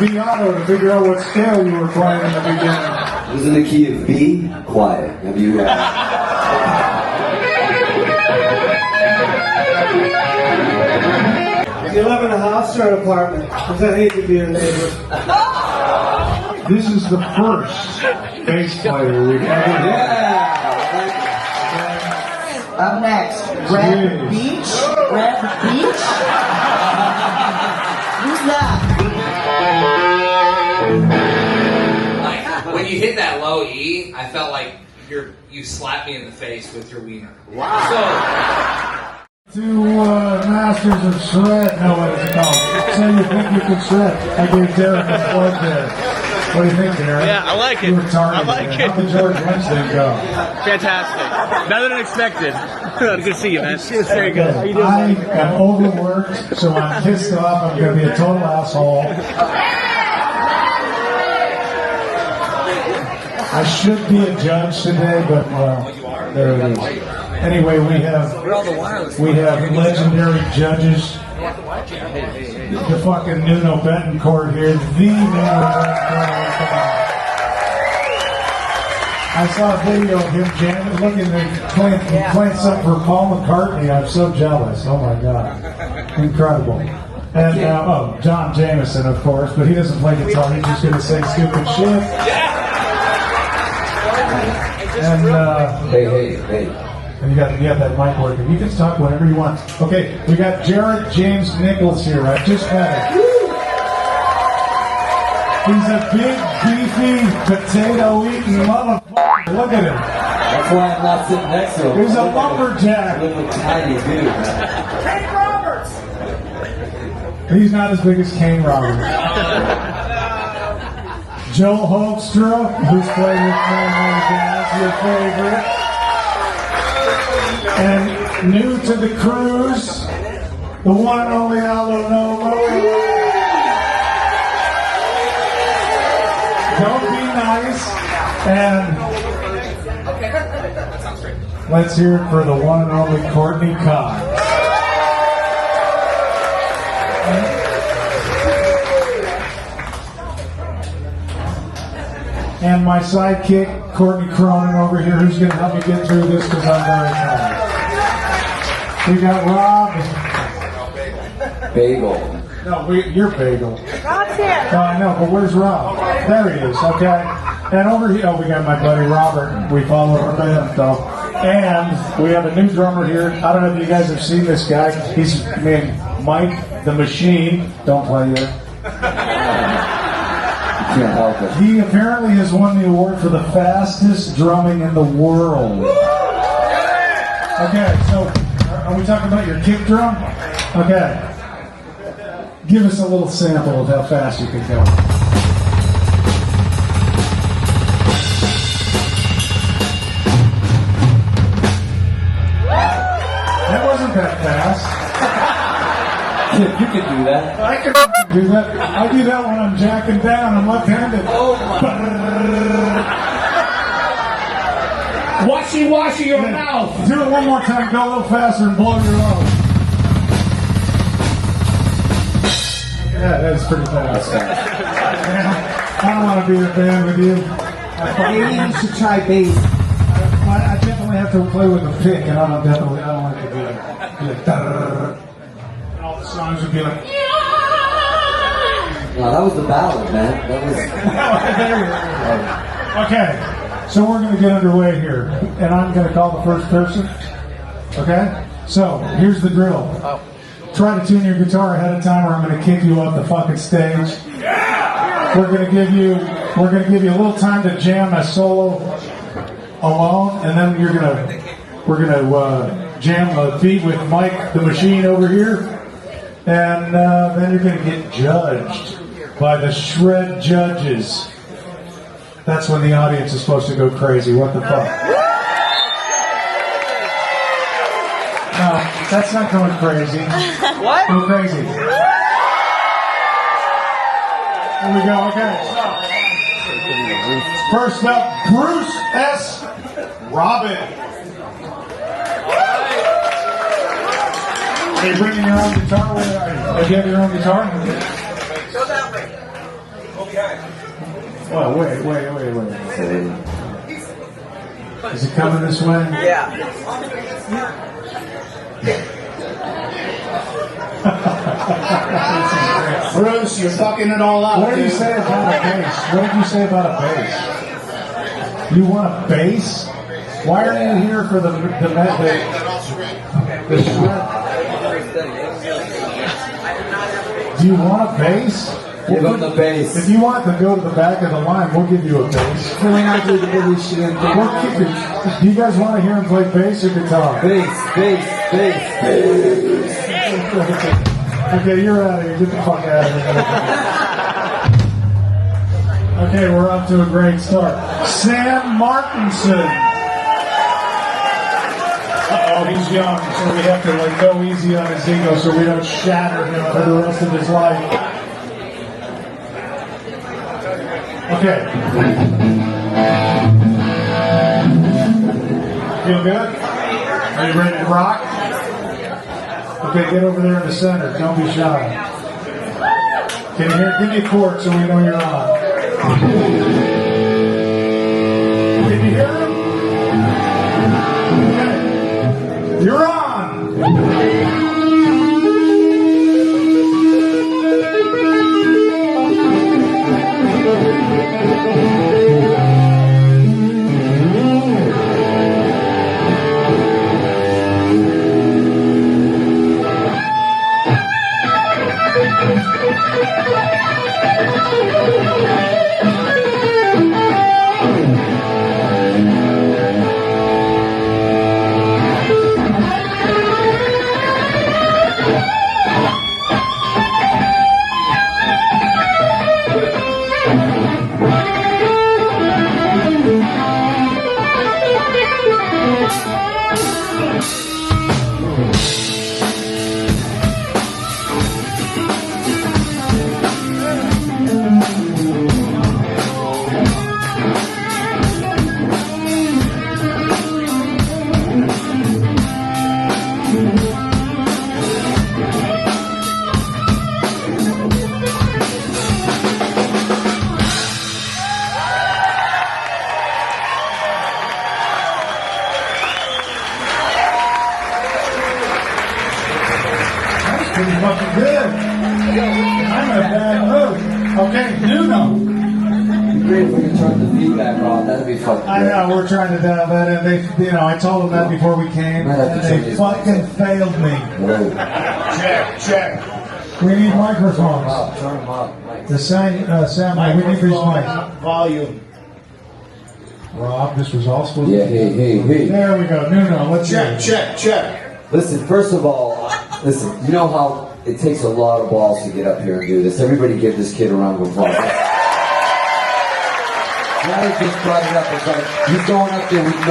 B auto to figure out what scale you were playing in the beginning. It was in the key of B, quiet. Have you, Do you live in a house or an apartment? Because I hate to be your neighbor. This is the first bass player we've ever had. Up next, Red Beach. Red Beach? Who's that? When you hit that low E, I felt like you slapped me in the face with your wiener. Wow. Two masters of shred. No, what is it called? So you think you can shred? I gave Darren a plug there. What do you think, Darren? Yeah, I like it. You were targeted. I like it. How'd the George Lynch thing go? Fantastic. Better than expected. Good to see you, man. Very good. How you doing? I am overworked, so I'm pissed off. I'm going to be a total asshole. I should be a judge today, but there it is. Anyway, we have legendary judges. The fucking Nuno Bettencourt here, the Nuno Bettencourt. I saw a video of him jamming, looking at playing something for Paul McCartney. I'm so jealous. Oh my god, incredible. And John Jamieson, of course, but he doesn't play guitar. He's just going to say stupid shit. And hey. and you got that mic working. You can talk whenever you want. Okay, we got James Nichols here. I just met him. He's a big, beefy, potato-eating motherfucker. Look at him. That's why I'm not sitting next to him. He's a lumberjack. Little tiny dude. Kane Roberts! He's not as big as Kane Roberts. Joel Hoekstra, who's played with Maidens, your favorite. And new to the cruise, the one and only Aldo Nova. Don't be nice. And let's hear it for the one and only Courtney Cox. And my sidekick, Courtney Cronin over here, who's going to help me get through this because I'm very tired. We got Rob. Bagel. No, you're Bagel. Rob's here. No, I know, but where's Rob? There he is, okay. And over here, we got my buddy Robert. We follow our band, though. And we have a new drummer here. I don't know if you guys have seen this guy. He's named Mike the Machine. Don't play yet. Can't help it. He apparently has won the award for the fastest drumming in the world. Okay, so are we talking about your kick drum? Okay. Give us a little sample of how fast you can go. That wasn't that fast. You can do that. I can do that. I do that when I'm jacking down. I'm left-handed. Oh my. Washy your mouth. Do it one more time. Go a little faster and blow your load. Yeah, that's pretty fast. I don't want to be in a band with you. Maybe you should try bass. I definitely have to play with a pick, and I don't like to do it. And all the songs would be like. No, that was the ballad, man. That was. Okay, so we're going to get underway here, and I'm going to call the first person. Okay, so here's the drill. Try to tune your guitar ahead of time, or I'm going to kick you off the fucking stage. We're going to give you a little time to jam a solo alone, and then we're gonna jam the beat with Mike the Machine over here, and then you're gonna get judged by the shred judges. That's when the audience is supposed to go crazy. What the fuck? No, that's not going crazy. What? Go crazy. Here we go. Okay. First up, Bruce S. Robin. Are you bringing your own guitar? Do you have your own guitar? Go that way. Well, wait. Is it coming this way? Yeah. Bruce, you're fucking it all up. What did you dude. say about a bass? What did you say about a bass? You want a bass? Why are you here for the shred? Do you want a bass? Give him the bass. If you want to go to the back of the line, we'll give you a bass. Can we not do the Billy Sheehan thing? Do you guys want to hear him play bass or guitar? Bass. Okay, you're out of here. Get the fuck out of here. Okay, we're off to a great start. Sam Martinson. Uh-oh, he's young, so we have to go easy on his ego so we don't shatter him for the rest of his life. Okay. Feel good? Are you ready to rock? Okay, get over there in the center. Don't be shy. Can you hear? Give me a chord so we know you're on. Can you hear him? Okay. You're on. Pretty fucking good. I'm in a bad mood. Okay, Nuno. It'd be great if we could turn the feedback off. That'd be fucking I great. know, we're trying to dial that in. They, I told them that before we came, and they fucking failed me. Whoa. Check. We need microphones. Turn them up. The Sam, we need these mics. Volume. Rob, this was all supposed Yeah, to be. hey. There we go. Nuno, let's hear it. Check. Listen, first of all, you know how it takes a lot of balls to get up here and do this. Everybody give this kid a round of applause. Now he just brought it up. It's like, he's going up there with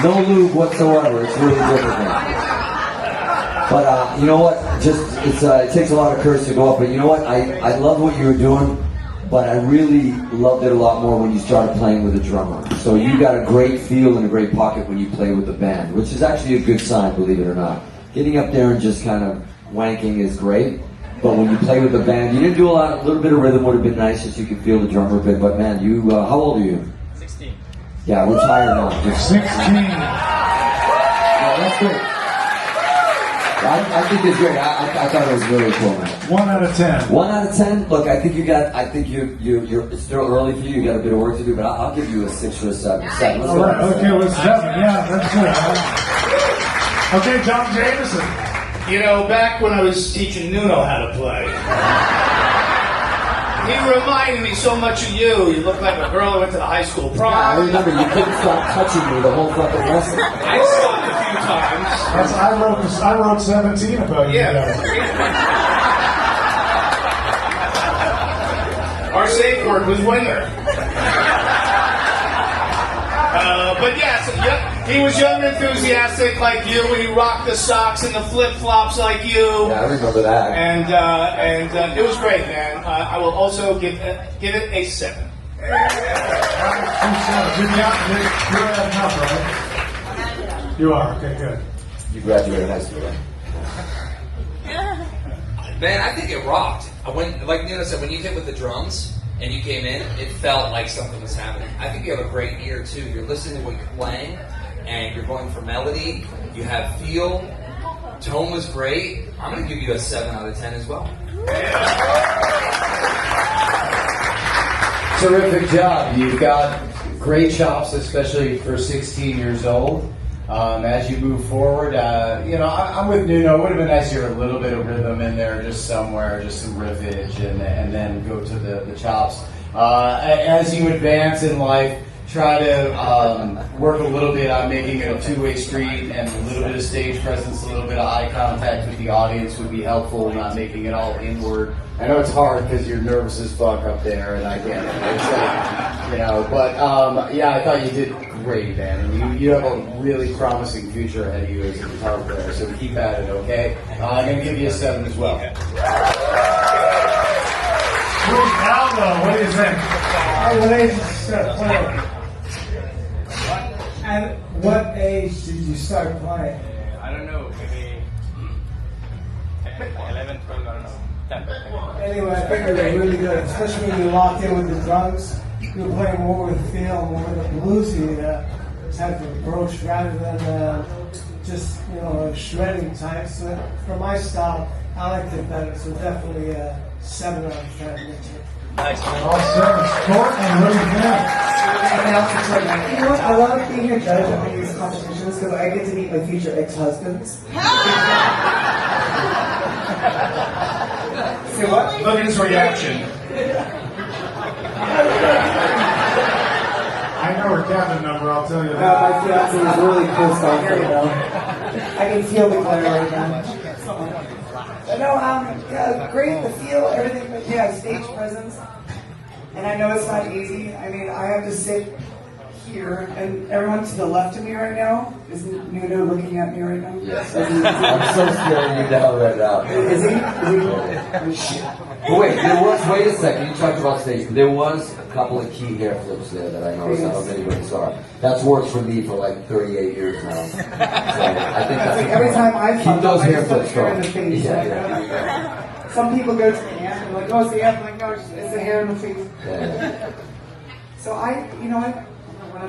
no lube whatsoever. It's really difficult. But you know what? It takes a lot of courage to go up. But you know what? I love what you were doing, but I really loved it a lot more when you started playing with a drummer. So you got a great feel and a great pocket when you play with the band, which is actually a good sign, believe it or not. Getting up there and just kind of wanking is great, but when you play with the band, you didn't do a little bit of rhythm would have been nice just so you could feel the drummer a bit, but man, you, how old are you? 16. Yeah, we're tired now. 16. Yeah, that's great. I think it's great. I thought it was really cool, man. 1 out of 10. 1 out of 10? Look, I think it's still early for you. You got a bit of work to do, but I'll give you a 6 or a 7. 7. Let's All go. right, okay, well, 7. Yeah, that's good. Okay, John Jamieson. You know, back when I was teaching Nuno how to play, he reminded me so much of you. You look like a girl who went to the high school I prom. remember you couldn't stop touching me the whole fucking lesson. I stopped a few times. I wrote 17 about you. Yeah. Our safe word was WINGER. But yes, he was young and enthusiastic like you. He rocked the socks and the flip-flops like you. Yeah, I remember that. And it was great, man. I will also give it a 7. You're at enough, right? You are. Okay, good. You graduated high school, right? Man, I think it rocked. Like Nuno said, when you hit with the drums, and you came in, it felt like something was happening. I think you have a great ear too. You're listening to what you're playing, and you're going for melody. You have feel. Tone was great. I'm going to give you a 7 out of 10 as well. Terrific job. You've got great chops, especially for 16 years old. As you move forward, I'm with Nuno. It would have been nice to hear a little bit of rhythm in there, just somewhere, just some riffage, and then go to the chops. As you advance in life, try to work a little bit on making it a two-way street, and a little bit of stage presence, a little bit of eye contact with the audience would be helpful, not making it all inward. I know it's hard because you're nervous as fuck up there, and I get it. It's but I thought you did great, man. And you have a really promising future ahead of you as a guitar player, so keep at it, okay? I'm going to give you a 7 as well. Aldo, what do you think? At what age did you start playing? I don't know, maybe 11, 12, I don't know. 10. Anyway, I think they're really good, especially when you locked in with the drums. You were playing more with feel, more with a bluesy type of approach rather than just a shredding type. So for my style, I liked it better. So definitely a 7 out of 10. Nice, man. Awesome. Court and really good. You know what? I love being a judge on these competitions because I get to meet my future ex-husbands. See what? Look at his reaction. I know her cabin number, I'll tell you that. My fiance is really pissed off right now. I can feel the glare right now. But no, great, the feel, everything, but yeah, stage presence. And I know it's not easy. I mean, I have to sit here, and everyone to the left of me right now is Nuno looking at me right now. Yes. I'm so scared of you now right now. Is he? Shit. Wait a second, you talked about stage. There was a couple of key hair flips there that I noticed. I don't know if anybody saw it. That's worked for me for like 38 years now. So I think that's like every time I keep those hair flips hair in going. the face. Yeah. Some people go to the amp and like, oh, it's the amp. I'm like, no, it's the hair in the face. Yeah. So I went up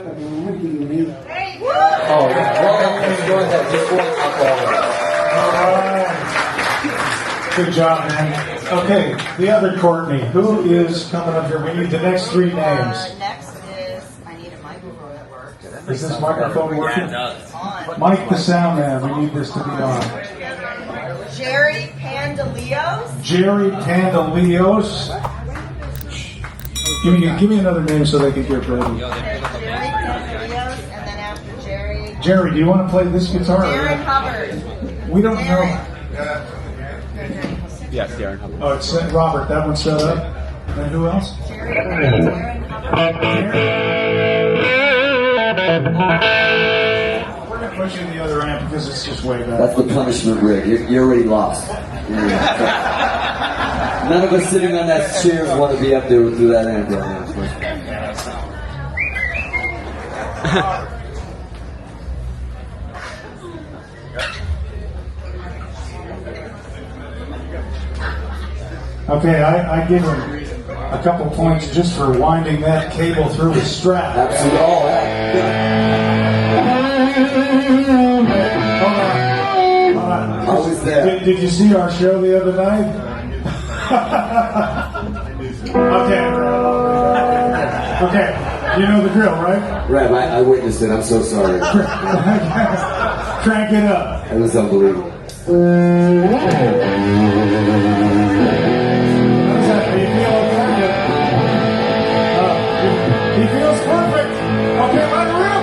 and really Oh, yeah. Well, let's go ahead. Just walk up all of it. All right. Good job, man. Okay, the other Courtney. Who is coming up here? We need the next 3 names. Next is, I need a microphone that works. Is this microphone working? It's on. Mike the sound man. We need this to be on. Jerry Pandaleos. Jerry Pandaleos. Give me another name so they can get ready. Jerry Pandaleos, and then after Jerry. Jerry, do you want to play this guitar? Darren Hubbard. We don't know. Yes, Darren Hubbard. Oh, it's Robert. That one's set up. And who else? Darren Hubbard. We're going to push in the other amp because it's just way better. That's the punishment rig. You're already lost. None of us sitting on that chairs want to be up there through that amp down there. Okay, I give him a couple points just for winding that cable through his strap. Absolutely. Oh, Hold on. I was there. Did you see our show the other night? Okay. You know the drill, right? Reb, I witnessed it. I'm so sorry. Crank it up. It was unbelievable. He feels perfect. Okay, let her rip.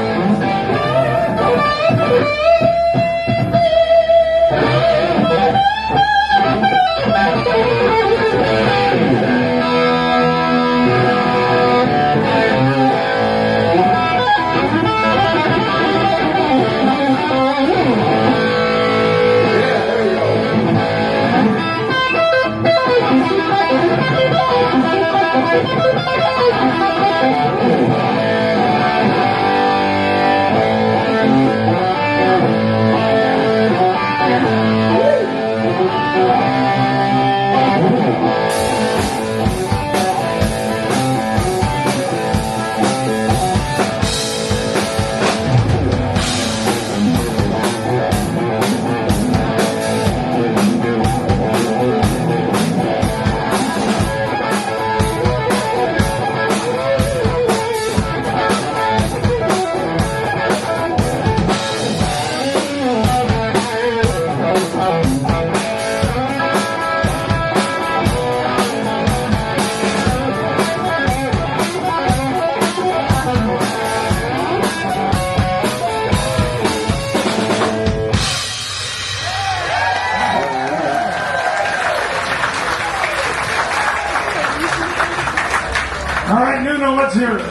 Nuno, let's hear it.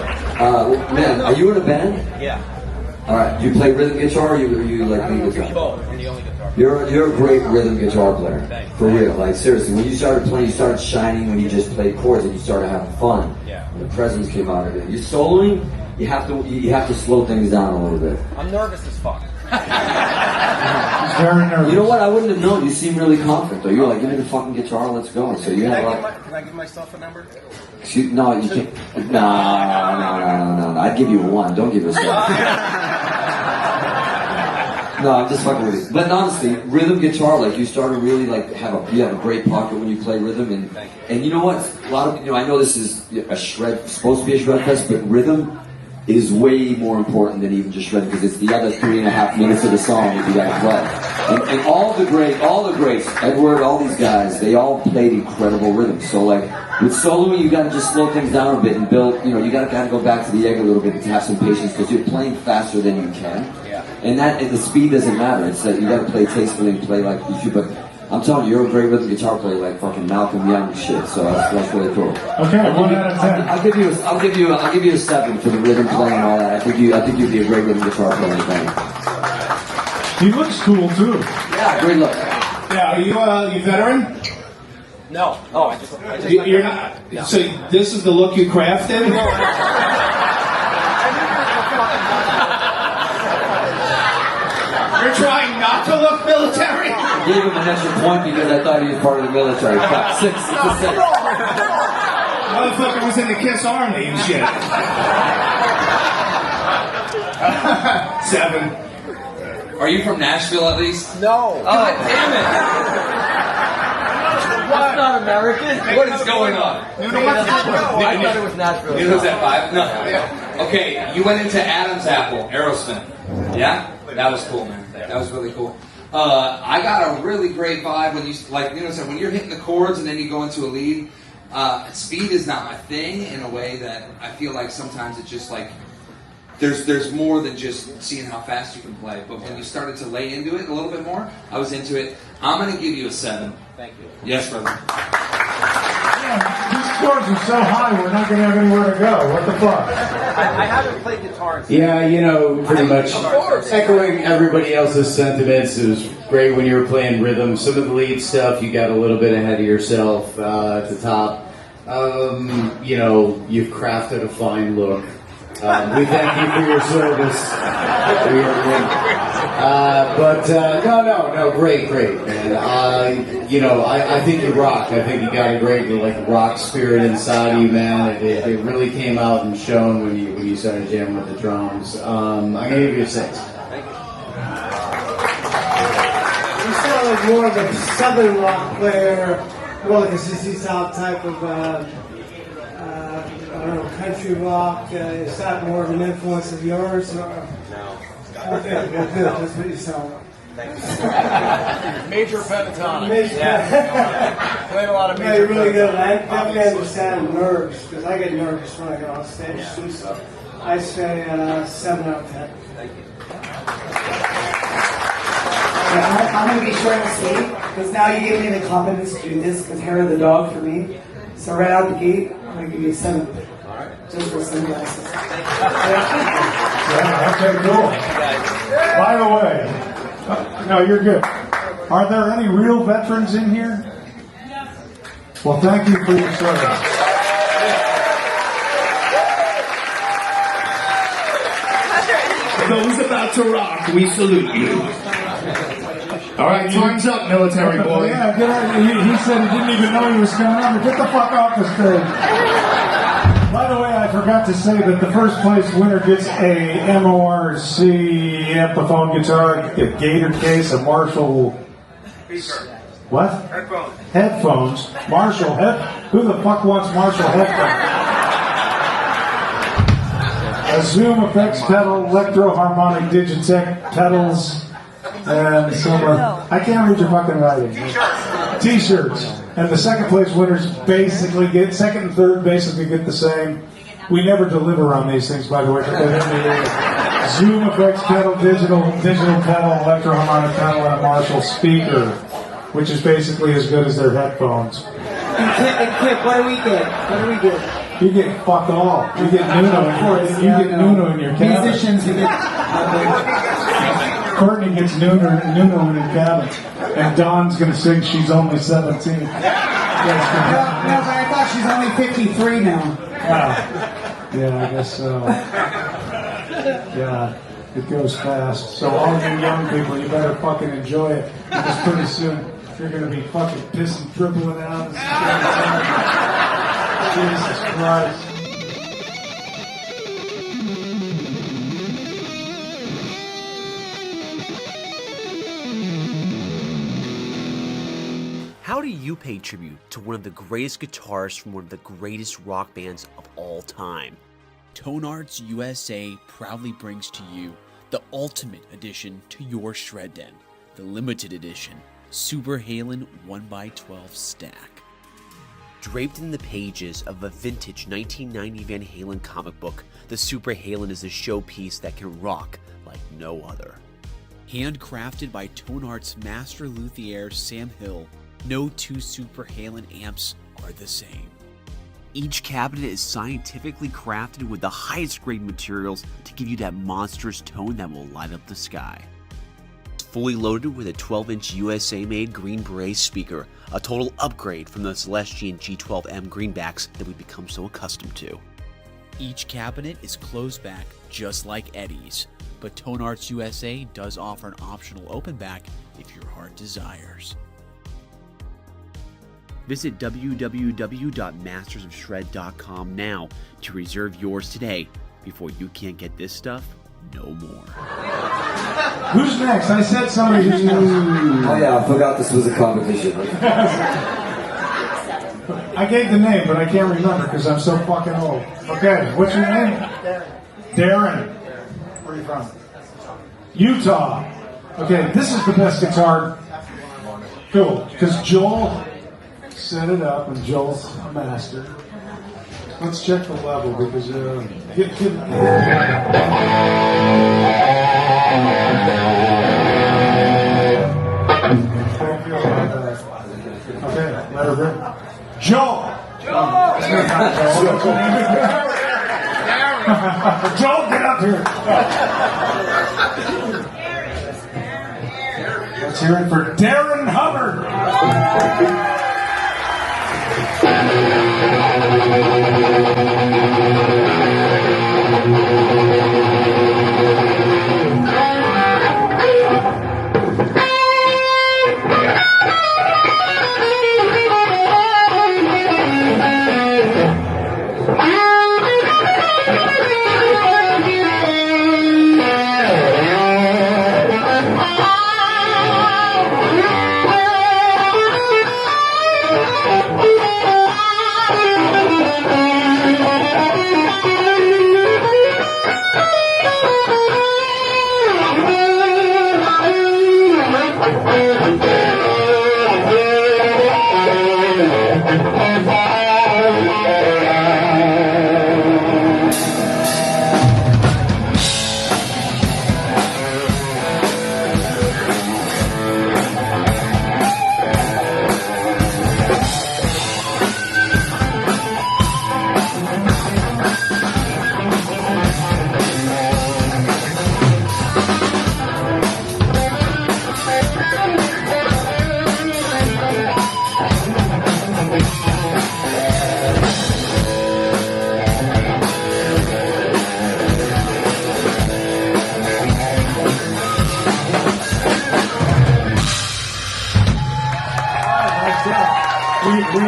Man, are you in a band? Yeah. All right. You play rhythm guitar, or you like lead guitar? Both. I'm the only guitar. You're a great rhythm guitar player. Thanks. For real. Like seriously, when you started playing, you started shining when you just played chords and you started having fun. Yeah. When the presence came out of it. You're soloing. You have to slow things down a little bit. I'm nervous as fuck. He's very nervous. You know what? I wouldn't have known. You seem really confident though. You're like, give me the fucking guitar, let's go. So you have like. Can I give myself a number? No, you can't. No. I'd give you a 1. Don't give us that. No, I'm just fucking with you. But honestly, rhythm guitar, like you start to really like you have a great pocket when you play rhythm, and you know what? A lot of I know this is supposed to be a shred fest, but rhythm is way more important than even just shred because it's the other 3.5 minutes of the song that you got to play. And all the greats, Edward, all these guys, they all played incredible rhythm. So like with soloing, you got to just slow things down a bit and build. You got to kind of go back to the egg a little bit and have some patience because you're playing faster than you can. Yeah. And the speed doesn't matter. It's that you got to play tastefully and play like you should. But I'm telling you, you're a great rhythm guitar player, like fucking Malcolm Young and shit. So that's really cool. Okay, 1 out of 10. I'll give you a 7 for the rhythm playing and all that. I think you'd be a great rhythm guitar player. He looks cool too. Yeah, great look. Yeah, are you veteran? No. Oh, I just You're not. No. So this is the look you crafted? You're trying not to look military? I gave him an extra point because I thought he was part of the military. 6. It's a 6. Motherfucker was in the KISS Army and shit. 7. Are you from Nashville at least? No. God damn it! That's not American. What is going on? I thought it was Nashville. You was at 5? No. Okay, you went into Adam's Apple, Aerosmith. Yeah? That was cool, man. That was really cool. I got a really great vibe when when you're hitting the chords and then you go into a lead. Speed is not my thing in a way that I feel like sometimes it's just like there's more than just seeing how fast you can play. But when you started to lay into it a little bit more, I was into it. I'm going to give you a 7. Thank you. Yes, brother. Yeah, these scores are so high, we're not going to have anywhere to go. What the fuck? I haven't played guitar. Yeah, pretty much echoing everybody else's sentiments. It was great when you were playing rhythm. Some of the lead stuff, you got a little bit ahead of yourself at the top. You've crafted a fine look. We thank you for your service. No, great, man. I think you rock. I think you got a great rock spirit inside of you, man. It really came out and shown when you started jamming with the drums. I'm gonna give you a 6. You sound like more of a southern rock player, more like a CC Top type of, country rock. Is that more of an influence of yours? Or? No. Okay, good. That's what you sound like. Major pentatonic. Yeah. Played a lot of Yeah, major you're really good. I pentatonic. definitely understand nerves, because I get nervous when I get on stage too, so I say 7 out of 10. Thank you. I'm going to be short and sweet, because now you give me the confidence to do this, because hair of the dog for me. So right out the gate, I'm going to give you a 7. Just for sunglasses. Yeah, okay, cool. By the way, no, you're good. Are there any real veterans in here? Well, thank you for your service. Those about to rock, we salute you. All right, time's up, military boy. Yeah, get out. He said he didn't even know he was coming on. Get the fuck off the stage. By the way, I forgot to say that the first place winner gets a MORC Amplifone guitar, a Gator case, a Marshall. What? Headphones. Marshall Who the fuck wants Marshall headphones? A Zoom effects pedal, Electro Harmonic Digitech pedals, and some. I can't read your fucking writing. T-shirts. And the second place winners basically second and third basically get the same. We never deliver on these things, by the way. Zoom effects pedal, digital pedal, Electro Harmonic pedal, and a Marshall speaker, which is basically as good as their headphones. And Kip, what do we get? You get fuck all. You get Nuno in your cabin. Musicians, you get Courtney gets Nuno in her cabin. And Dawn's going to sing She's Only 17. No, but I thought she's only 53 now. Yeah, I guess so. Yeah, it goes fast. So all you young people, you better fucking enjoy it. Because pretty soon, you're going to be fucking pissing, dribbling out. Jesus Christ. How do you pay tribute to one of the greatest guitarists from one of the greatest rock bands of all time? Tone Arts USA proudly brings to you the ultimate addition to your shred den, the limited edition Super Halen 1x12 stack. Draped in the pages of a vintage 1990 Van Halen comic book, the Super Halen is a showpiece that can rock like no other. Handcrafted by Tone Arts master luthier Sam Hill, no two Super Halen amps are the same. Each cabinet is scientifically crafted with the highest grade materials to give you that monstrous tone that will light up the sky. It's fully loaded with a 12-inch USA-made Green Beret speaker, a total upgrade from the Celestion G12M greenbacks that we've become so accustomed to. Each cabinet is closed back just like Eddie's, but Tone Arts USA does offer an optional open back if your heart desires. Visit www.mastersofshred.com now to reserve yours today before you can't get this stuff no more. Who's next? I said somebody who's next. Oh yeah, I forgot this was a competition. I gave the name, but I can't remember because I'm so fucking old. Okay, what's your name? Darren. Where are you from? Utah. Okay, this is the best guitar. Cool, because Joel set it up, and Joel's a master. Let's check the level because okay, let her rip. Joel! Joel, get up here! Let's hear it for Darren Hubbard!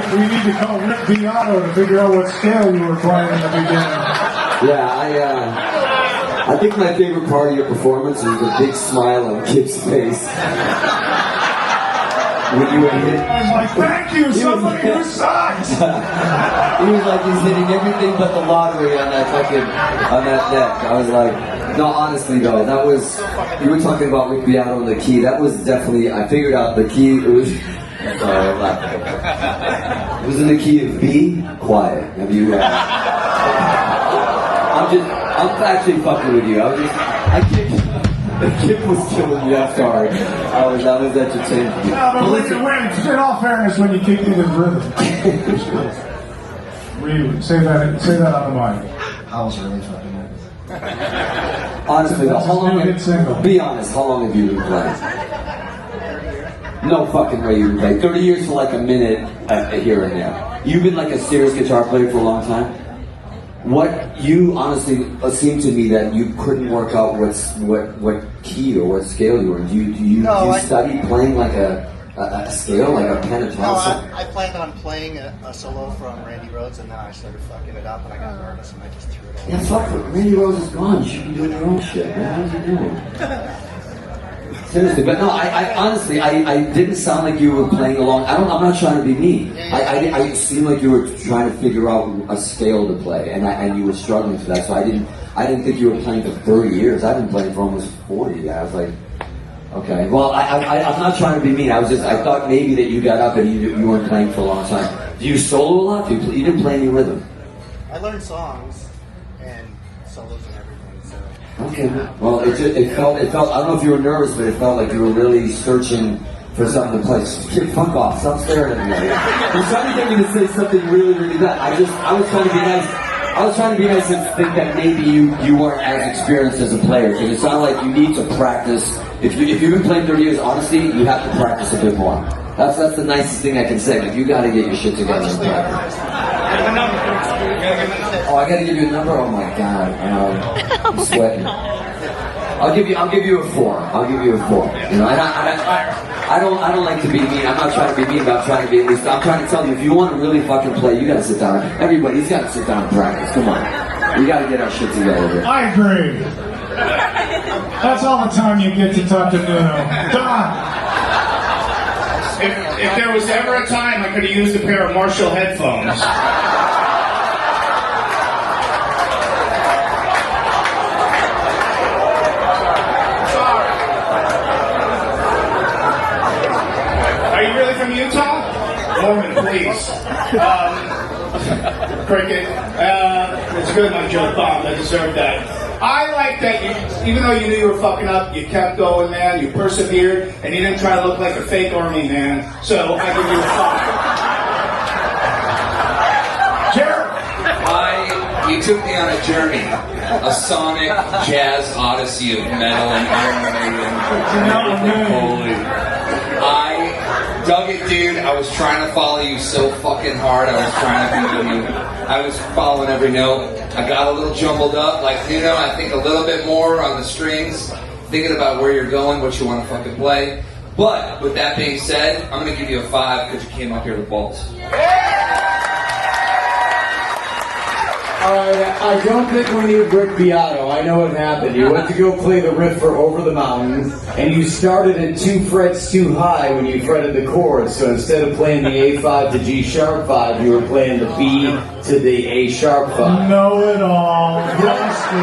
We need to call Rick Beato to figure out what scale you were playing in the beginning. Yeah, I think my favorite part of your performance is the big smile on Kip's face. When you were hit. I was like, thank you, somebody who sucks! He was like, he's hitting everything but the lottery on that deck. I was like, no, honestly though, that was, you were talking about Rick Beato and the key. That was definitely, I figured out the key, it was, sorry, I'm laughing. It was in the key of B, quiet. Have you, I'm actually fucking with you. The Kip was killing me, I'm sorry. That was entertaining. No, but in all fairness, when you kick me with rhythm. Really? Say that on the mic. I was really fucking nervous. Honestly, though, how long? Hit single. Be honest. How long have you been playing? No fucking way you've been playing. 30 years for like a minute here and there. You've been like a serious guitar player for a long time. What you honestly seemed to me that you couldn't work out what key or what scale you were in. Do you study playing like a scale, like a pentatonic? No, I planned on playing a solo from Randy Rhoads, and then I started fucking it up, and I got nervous, and I just threw it all. Yeah, fuck it. Randy Rhoads is gone. You should be doing your own shit, man. How's he doing? Seriously, but no, I honestly, I didn't sound like you were playing along. I'm not trying to be mean. I seemed like you were trying to figure out a scale to play, and you were struggling for that. So I didn't think you were playing for 30 years. I've been playing for almost 40. I was like, okay. Well, I'm not trying to be mean. I thought maybe that you got up and you weren't playing for a long time. Do you solo a lot? You didn't play any rhythm. I learned songs and solos and everything. So. Okay. Well, it felt. I don't know if you were nervous, but it felt like you were really searching for something to play. Kid, fuck off! Stop staring at me. You're trying to get me to say something really, really bad. I was trying to be nice. I was trying to be nice and think that maybe you weren't as experienced as a player. Because it sounded like you need to practice. If you've been playing 30 years, honestly, you have to practice a bit more. That's the nicest thing I can say. Like, you got to get your shit together and practice. Oh, I got to give you a number. Oh my god, I'm sweating. I'll give you a 4. I'll give you a 4. You know, and I don't like to be mean. I'm not trying to be mean, but I'm trying to be at least. I'm trying to tell you, if you want to really fucking play, you got to sit down. Everybody's got to sit down and practice. Come on, we got to get our shit together here. I agree. That's all the time you get to talk to Nuno. Don. If there was ever a time I could have used a pair of Marshall headphones. Are you really from Utah? Mormon, please. Cricket. It's good, my joke bombed. I deserve that. I like that you, even though you knew you were fucking up, you kept going, man. You persevered, and you didn't try to look like a fake army man. So I give you a 5. Jared. You took me on a journey, a sonic jazz odyssey of metal and Iron Maiden. Holy. I dug it, dude. I was trying to follow you so fucking hard. I was trying to be with you. I was following every note. I got a little jumbled up, like, you know, I think a little bit more on the strings, thinking about where you're going, what you want to fucking play. But, with that being said, I'm going to give you a 5 because you came up here with balls. I don't think we need Rick Beato. I know what happened. You went to go play the riff for Over the Mountain, and you started at 2 frets too high when you fretted the chords. So instead of playing the A5 to G sharp 5, you were playing the B to the A sharp 5. Know it all. Busted.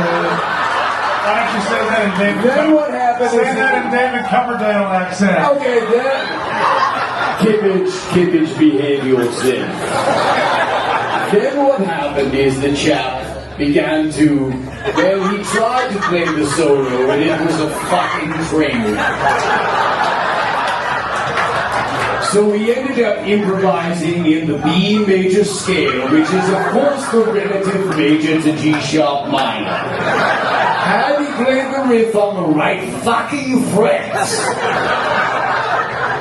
Why don't you say that in David? Then what happened? Say that in David Coverdale accent. Okay, then. Kippage behavioral sin. Then what happened is the chap began to, well, he tried to play the solo, and it was a fucking train wreck. So we ended up improvising in the B major scale, which is of course the relative major to G sharp minor. Had he played the riff on the right fucking frets,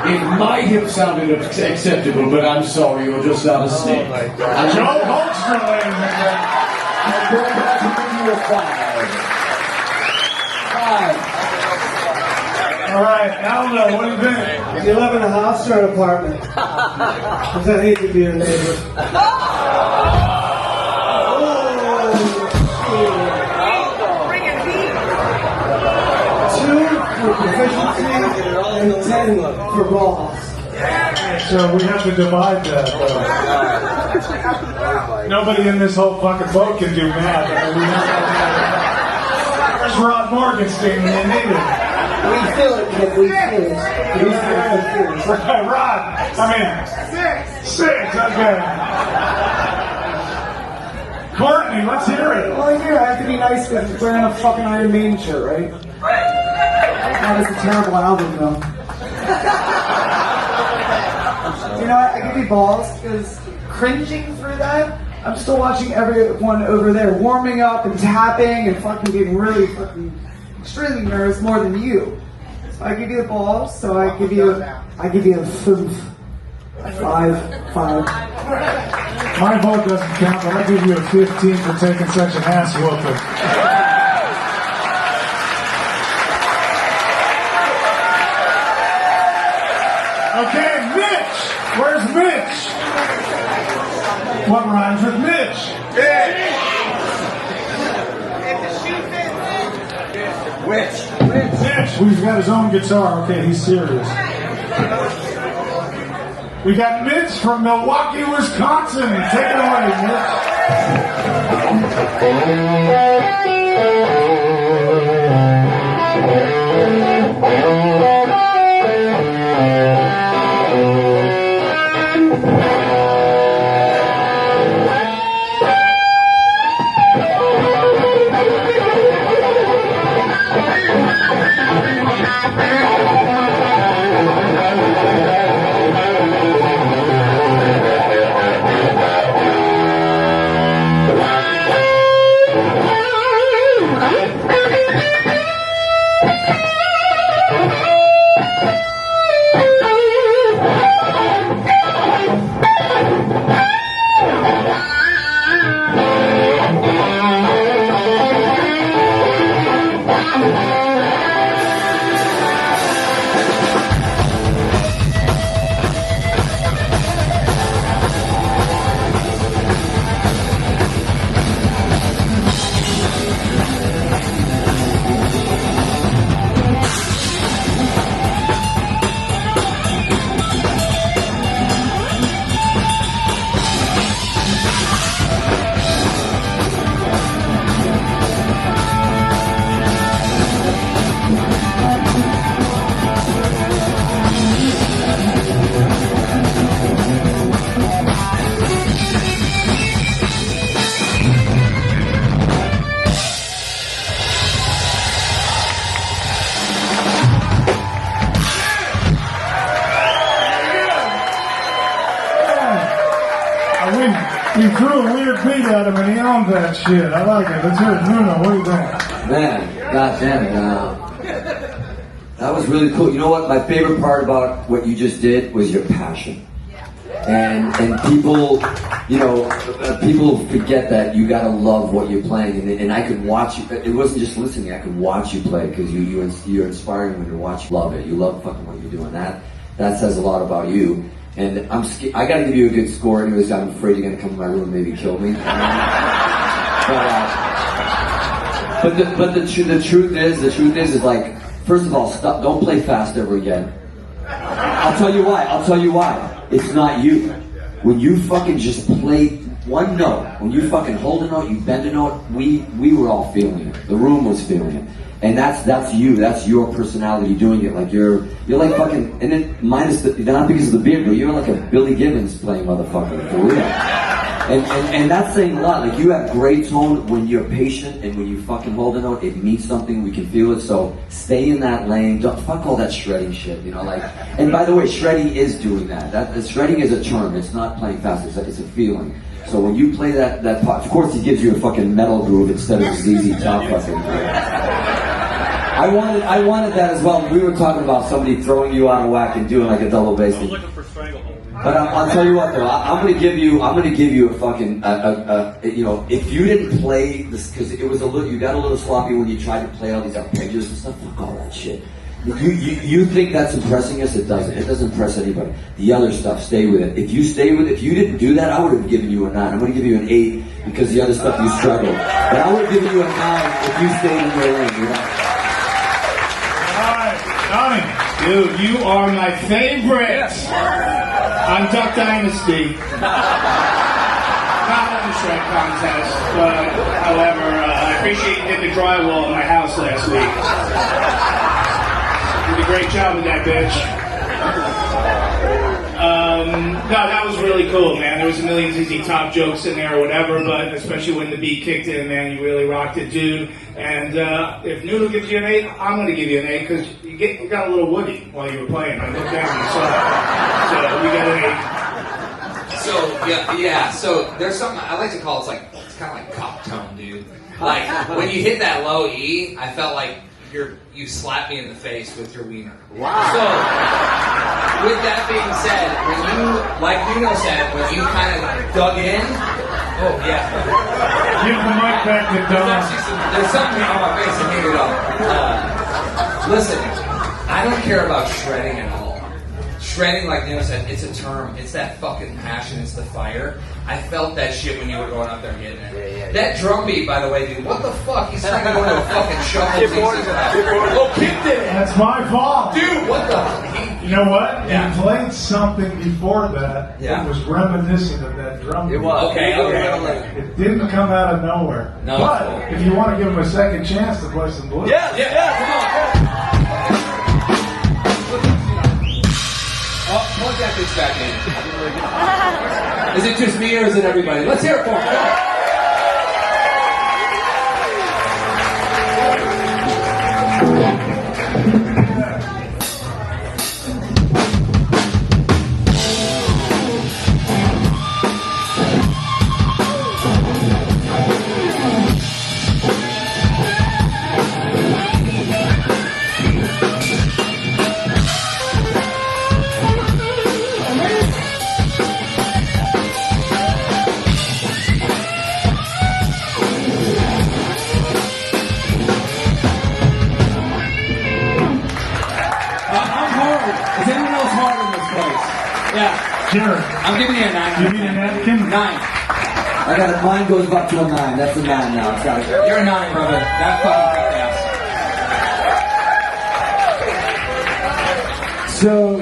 it might have sounded acceptable, but I'm sorry, you're just not a snake. Joe Hoekstra, ladies and gentlemen. I'm going to have to give you a 5. All right, Aldo, what do you think? Do you live in a house or an apartment? Because I hate to be your neighbor. For proficiency and 10 for balls. So we have to divide that. Nobody in this whole fucking boat can do math. I mean, we have to. Where's Rod Morgenstein when you need him? We feel it, Kip. We feel it. Rod, I mean, 6, okay. Courtney, let's hear it. Well, here, I have to be nice because you're wearing a fucking Iron Maiden shirt, right? That is a terrible album, though. You know what? I give you balls because cringing through that I'm still watching everyone over there warming up and tapping and fucking getting really fucking extremely nervous more than you. So I give you the ball, so I give you a 5. My vote doesn't count, but I give you a 15 for taking such an ass whooping. Okay, Mitch! Where's Mitch? What rhymes with Mitch? Which? Mitch! He's got his own guitar. Okay, he's serious. We got Mitch from Milwaukee, Wisconsin. Take it away, You threw a weird beat at him and he owned that shit. I like it. Let's hear it. Nuno, what do you think? Man, goddamn it. That was really cool. You know what? My favorite part about what you just did was your passion. And people, you know, people forget that you gotta love what you're playing. And I could watch you. It wasn't just listening. I could watch you play because you're inspiring when you watch. Love it. You love fucking what you're doing. That says a lot about you. And I gotta give you a good score. Anyways, I'm afraid you're gonna come to my room and maybe kill me. But the truth is like, first of all, stop. Don't play fast ever again. I'll tell you why. It's not you. When you fucking just play one note, when you fucking hold a note, you bend a note, we were all feeling it. The room was feeling it. And that's you. That's your personality doing it. Like you're like fucking, and then minus not because of the beard, but you're like a Billy Gibbons playing motherfucker for real. And that's saying a lot. Like you have great tone when you're patient and when you fucking hold a note, it means something. We can feel it. So stay in that lane. Don't fuck all that shredding shit. You know, like. And by the way, shredding is doing that. Shredding is a term. It's not playing fast. It's a feeling. So when you play that part, of course he gives you a fucking metal groove instead of ZZ Top fucking groove. I wanted that as well. We were talking about somebody throwing you out of whack and doing like a double bass. But I'll tell you what though, I'm gonna give you a fucking you know, if you didn't play this, because it was you got a little sloppy when you tried to play all these arpeggios and stuff. Fuck all that shit. You think that's impressing us? It doesn't. It doesn't impress anybody. The other stuff, stay with it. If you didn't do that, I would have given you a 9. I'm going to give you an 8 because the other stuff you struggled. But I would have given you a 9 if you stayed in your lane. You know? Alright, Donnie, dude, you are my favorite on Duck Dynasty. Not on the Shred contest, but however, I appreciate you did the drywall in my house last week. You did a great job with that, bitch. No, that was really cool, man. There was a million ZZ Top jokes in there or whatever, but especially when the beat kicked in, man, you really rocked it, dude. And if Nuno gives you an 8, I'm going to give you an 8 because you got a little woody while you were playing. I looked down and saw it. So we got an 8. So Yeah. So there's something I like to call it's kind of like cop tone, dude. Like when you hit that low E, I felt like you slapped me in the face with your wiener. Wow. So with that being said, when you, like Nuno said, when you kind of dug in, oh yeah. Give the mic back to Don. There's something on my face that needed up. Listen, I don't care about shredding at all. Shredding, like Nuno said, it's a term. It's that fucking passion. It's the fire. I felt that shit when you were going up there and getting it. That drum beat, by the way, dude, what the fuck? He's trying to go into a fucking shuffle. Oh, Kip did it. That's my fault. Dude, what the? You know what? Yeah. He played something before that Yeah. that was reminiscent of that drum beat. It was. Okay. It didn't come out of nowhere. No. But if you want to give him a second chance to play some blues. Yeah, come on. Oh, plug that bitch back in. Is it just me or is it everybody? Let's hear it for him. Jared, I'm giving you a 9. you need a napkin? 9. I got it. Mine goes up to a 9. That's a 9 now. It's got it. You're a 9, brother. That fucking kicked ass. So,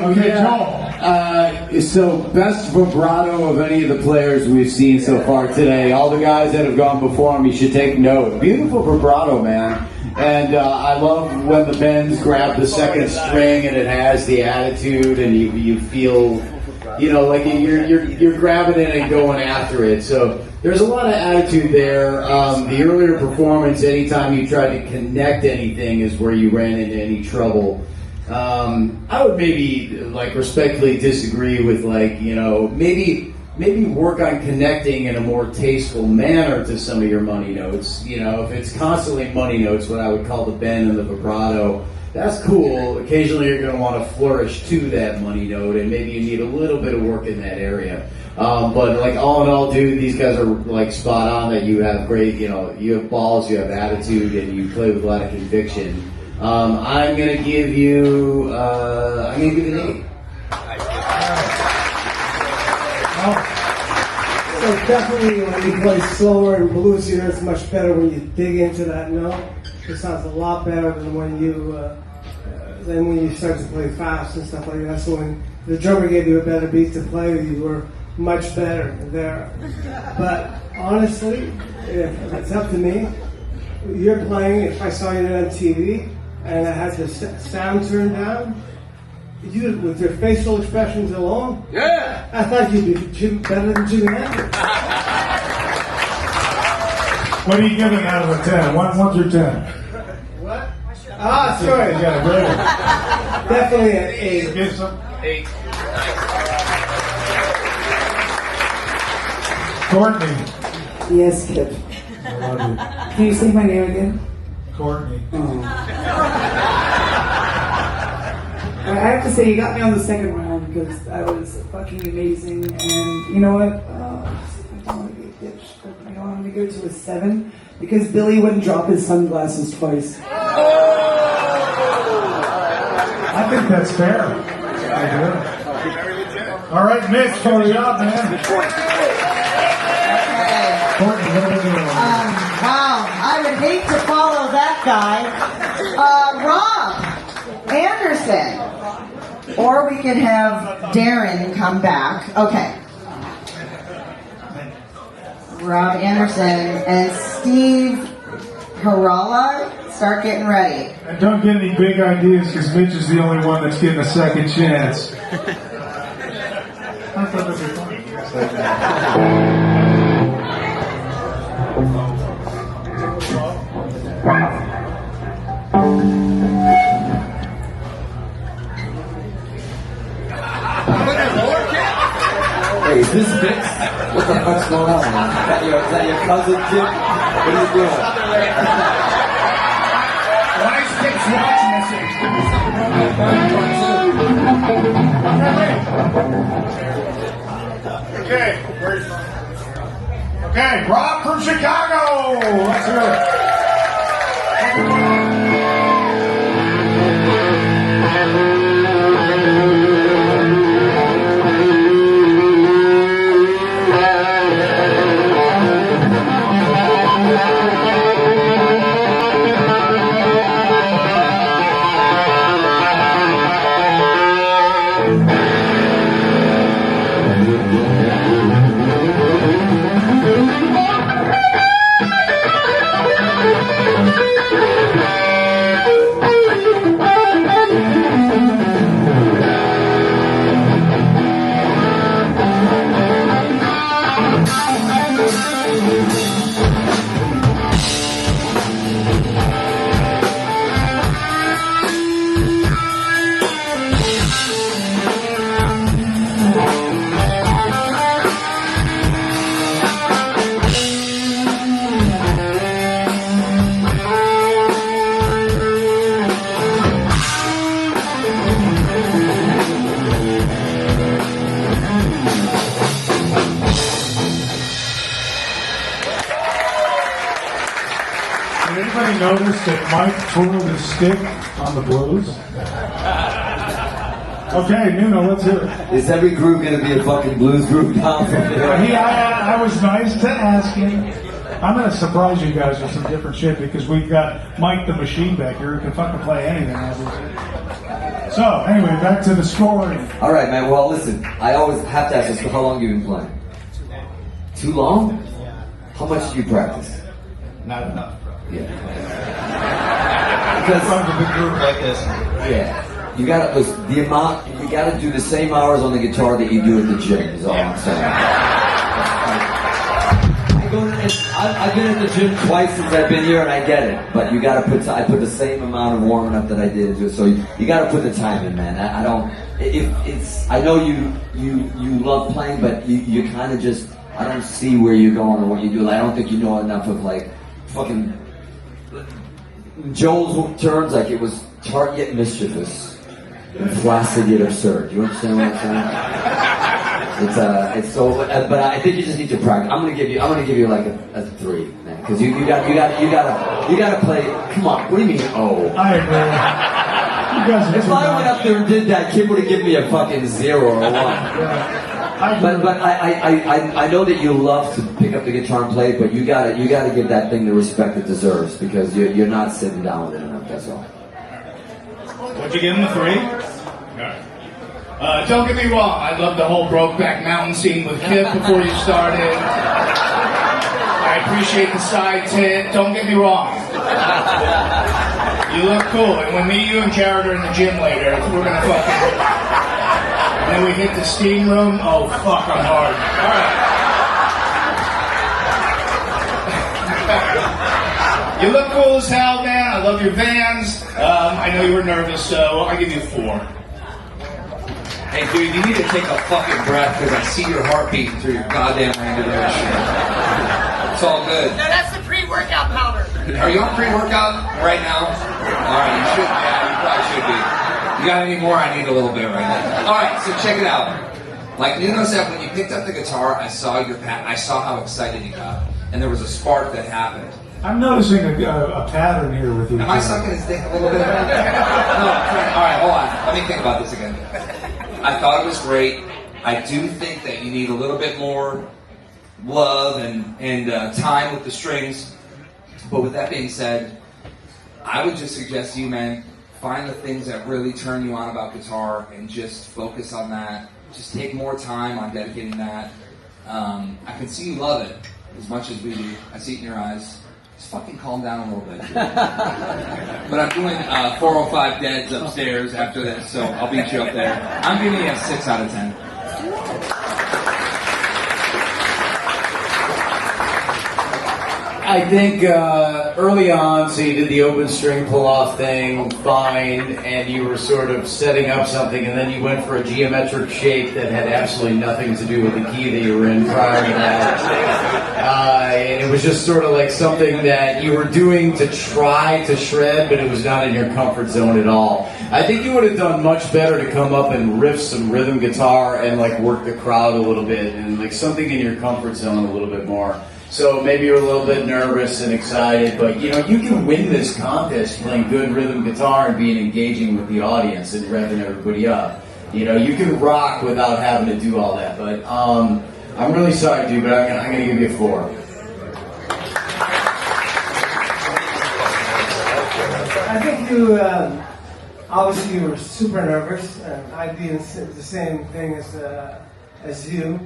Okay, so best vibrato of any of the players we've seen so far today. All the guys that have gone before him, you should take note. Beautiful vibrato, man. And I love when the bends grab the second string and it has the attitude and you feel, like you're grabbing it and going after it. So there's a lot of attitude there. The earlier performance, anytime you tried to connect anything is where you ran into any trouble. I would maybe respectfully disagree with maybe work on connecting in a more tasteful manner to some of your money notes. If it's constantly money notes, what I would call the bend and the vibrato, that's cool. Occasionally you're going to want to flourish to that money note, and maybe you need a little bit of work in that area. But all in all, dude, these guys are spot on. That you have great, you have balls, you have attitude, and you play with a lot of conviction. I'm gonna give you an 8. So definitely when you play slower and bluesier, it's much better when you dig into that note. It sounds a lot better than when you start to play fast and stuff like that. So when the drummer gave you a better beat to play, you were much better there. But honestly, if it's up to me, you're playing, if I saw you on TV and I had the sound turned down, you, with your facial expressions alone, I thought you'd be better than Jimi Hendrix. What are you giving out of a 10? 1 through 10. What? Ah, sorry. Yeah, really. Definitely an 8. Give some. 8. Courtney. Yes, Kip. I love you. Can you say my name again? Courtney. I have to say, you got me on the second round because that was fucking amazing. And you know what? I don't want to be a bitch, but I'm going to go to a 7 because Billy wouldn't drop his sunglasses twice. I think that's fair. I do. All right, Mitch, carry up, man. Courtney, what are we doing? Wow, I would hate to follow that guy. Rob Anderson. Or we could have Darren come back. Okay. Rob Anderson and Steve Harala, start getting ready. And don't get any big ideas because Mitch is the only one that's getting a second chance. I thought that'd be Hey, is this fixed? What the fuck's going on, man? Is that your cousin, Kip? What are you doing? Why is Kip's watch missing? Okay, Rob from Chicago. Let's hear it. Notice that Mike twirled his stick on the blues. Okay, Nuno, let's hear it. Is every group going to be a fucking blues group now from here? I was nice to ask him. I'm going to surprise you guys with some different shit because we've got Mike the Machine back here who can fucking play anything. So, anyway, back to the scoring. All right, man. Well, listen, I always have to ask this, how long have you been playing? Too long? How much do you practice? Not enough. Yeah. Because from a big group like this. Yeah. You gotta listen, you gotta do the same hours on the guitar that you do at the gym, is all I'm saying. I've been at the gym twice since I've been here and I get it. But you gotta I put the same amount of warming up that I did into it. So you gotta put the time in, man. I know you love playing, but you kinda just, I don't see where you're going or what you do. Like, I don't think you know enough of like fucking Joel's turns, like it was tart yet mischievous, and flaccid yet absurd. You understand what I'm saying? It's so. But I think you just need to practice. I'm gonna give you like a 3, man, because you gotta play. Come on, what do you mean? Oh, I agree. You guys if I went up there and did that, Kip would have given me a fucking 0 or 1. But I know that you love to pick up the guitar and play it, but you gotta give that thing the respect it deserves because you're not sitting down with it enough. That's all. What'd you give him, a 3? Don't get me wrong, I love the whole Brokeback Mountain scene with Kip before you started. I appreciate the side tit. Don't get me wrong. You look cool, and when me, you, and Jared are in the gym later, we're gonna fucking. And then we hit the steam room. Oh, fuck, I'm hard. Alright. You look cool as hell, man. I love your Vans. I know you were nervous, so I'll give you a 4. Hey, dude, you need to take a fucking breath because I see your heart beating through your goddamn ambulation. It's all good. No, that's the pre-workout powder. Are you on pre-workout right now? Alright, you should. Yeah, you probably should be. You got any more? I need a little bit right now. All right, so check it out. Like Nuno said, when you picked up the guitar, I saw how excited you got, and there was a spark that happened. I'm noticing a pattern here with you. Am I sucking his dick a little bit? No. All right, hold on. Let me think about this again. I thought it was great. I do think that you need a little bit more love and time with the strings. But with that being said, I would just suggest to you, man, find the things that really turn you on about guitar and just focus on that. Just take more time on dedicating that. I can see you love it as much as we do. I see it in your eyes. Just fucking calm down a little bit. But I'm doing 405 Deads upstairs after this, so I'll beat you up there. I'm giving you a 6 out of 10. I think early on, so you did the open string pull-off thing, fine, and you were sort of setting up something, and then you went for a geometric shape that had absolutely nothing to do with the key that you were in prior to that. And it was just sort of like something that you were doing to try to shred, but it was not in your comfort zone at all. I think you would have done much better to come up and riff some rhythm guitar and like work the crowd a little bit and like something in your comfort zone a little bit more. So maybe you're a little bit nervous and excited, but you know, you can win this contest playing good rhythm guitar and being engaging with the audience and revving everybody up. You know, you can rock without having to do all that, but I'm really sorry, dude, but I'm gonna give you a 4. I think you, obviously you were super nervous. I'd be in the same thing as you.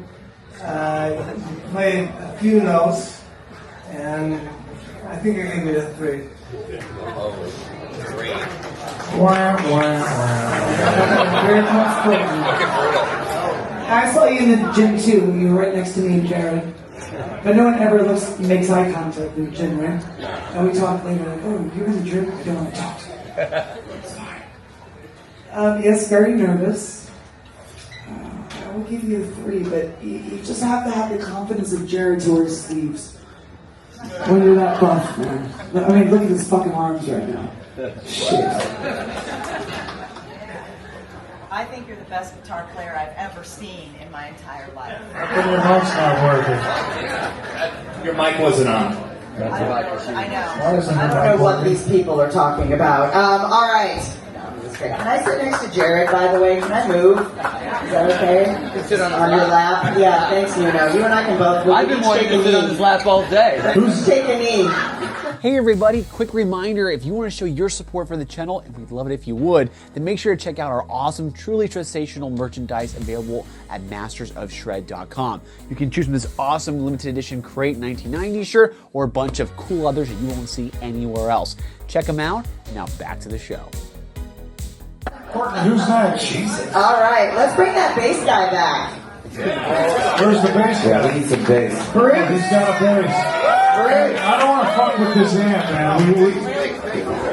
You played a few notes, and I think I gave you a 3. Very comfortable. I saw you in the gym too. You were right next to me and Jared. But no one ever makes eye contact in the gym, right? And we talk later, like, oh, you're in the gym? I don't want to talk to you. It's fine. Yes, very nervous. I will give you a 3, but you just have to have the confidence of Jared to wear his sleeves. When you're that buff, man. I mean, look at his fucking arms right now. Shit. I think you're the best guitar player I've ever seen in my entire life. How come your mic's not working? Your mic wasn't on. I don't know what these people are talking about. All right. Can I sit next to Jared, by the way? Can I move? Is that okay? Sit on your lap? Yeah, thanks, Nuno. You and I can both move. I've been wanting to sit on his lap all day. Who's taking a knee? Hey everybody, quick reminder, if you want to show your support for the channel, and we'd love it if you would, then make sure to check out our awesome, truly sensational merchandise available at mastersofshred.com. You can choose from this awesome limited edition Crate 1990 shirt or a bunch of cool others that you won't see anywhere else. Check them out. Now back to the show. Who's next? All right, let's bring that bass guy back. Where's the bass guy? Yeah, we need some bass. He's got a bass. I don't want to fuck with this amp, man.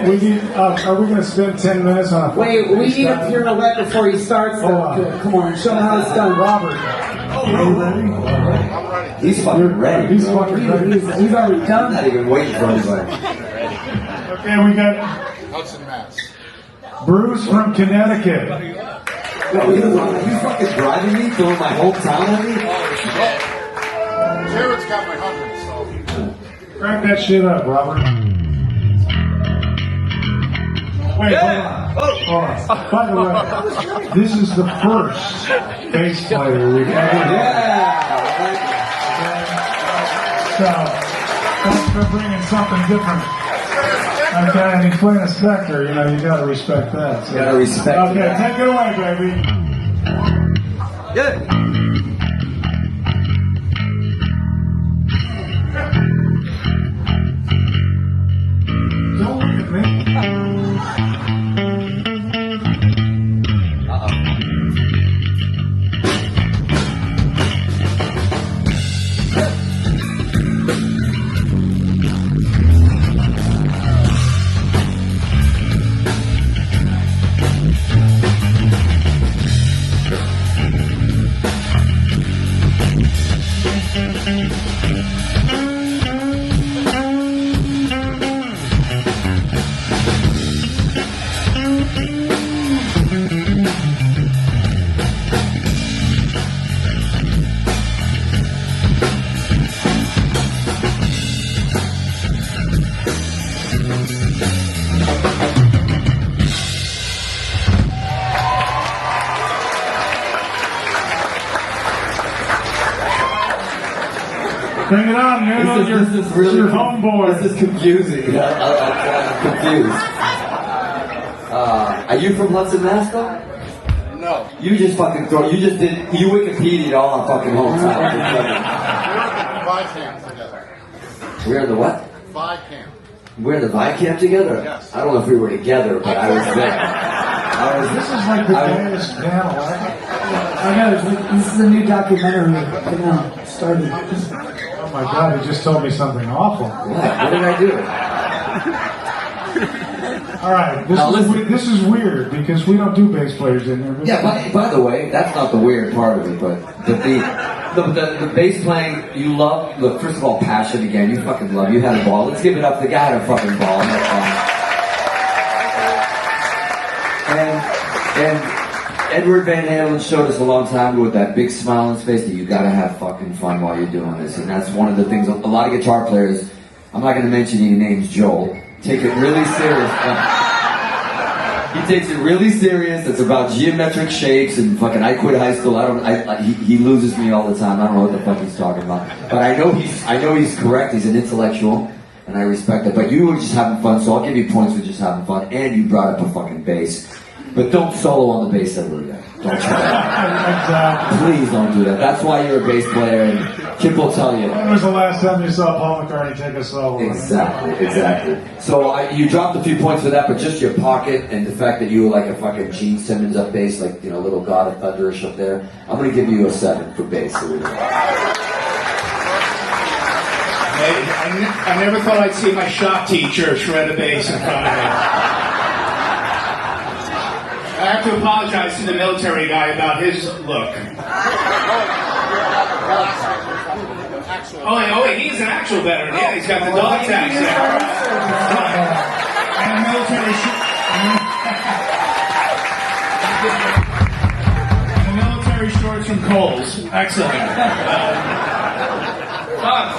We need. Are we going to spend 10 minutes on a? Wait, we need a pirouette before he starts. Come on, show him how it's done, Robert. Are you ready? I'm ready. He's fucking ready. He's fucking ready. He's already done. I'm not even waiting for anybody. Okay, we got Hudson, Mass. Bruce from Connecticut. Are you fucking driving me, throwing my hometown at me? Jared's got my 100, so. Crank that shit up, Robert. Wait, hold on. By the way, this is the first bass player we've ever had. So, thanks for bringing something different. Okay, and he's playing a Spectre, you know, you gotta respect that. So. You gotta respect Okay, that. take it away, baby. Good. Don't look at me. Bring it on, man. This is really your homeboy. This is confusing. I'm confused. Are you from Hudson, Mass, though? No. You just fucking you Wikipedia'd all our fucking hometown. We're in the what? Camp. We're in the Vi camp together? Yes. I don't know if we were together, but I was there. This is like the gayest band alive. I know, this is a new documentary. I know, started. my God, he just told me something awful. What did I do? All right, this is weird because we don't do bass players in here. Yeah, by the way, that's not the weird part of it, but the bass playing, you love, look, first of all, passion again, you fucking love, you had a ball. Let's give it up, the guy had a fucking ball. And Edward Van Halen showed us a long time ago with that big smile on his face that you gotta have fucking fun while you're doing this. And that's one of the things, a lot of guitar players, I'm not gonna mention any names, Joel, take it really serious. He takes it really serious. It's about geometric shapes and fucking. I quit high school. He loses me all the time. I don't know what the fuck he's talking about. But I know he's correct. He's an intellectual, and I respect it. But you were just having fun, so I'll give you points for just having fun. And you brought up a fucking bass. But don't solo on the bass ever again. Don't try that. Please don't do that. That's why you're a bass player, and Kip will tell you. When was the last time you saw Paul McCartney take a solo? Exactly. So you dropped a few points for that, but just your pocket and the fact that you were like a fucking Gene Simmons up bass, like, you know, little God of Thunderish up there. I'm gonna give you a 7 for bass. I never thought I'd see my shop teacher shred a bass in front of me. I have to apologize to the military guy about his look. Oh, wait, he's an actual veteran. Yeah, he's got the dog tags there. And the military shorts from Kohl's. Excellent.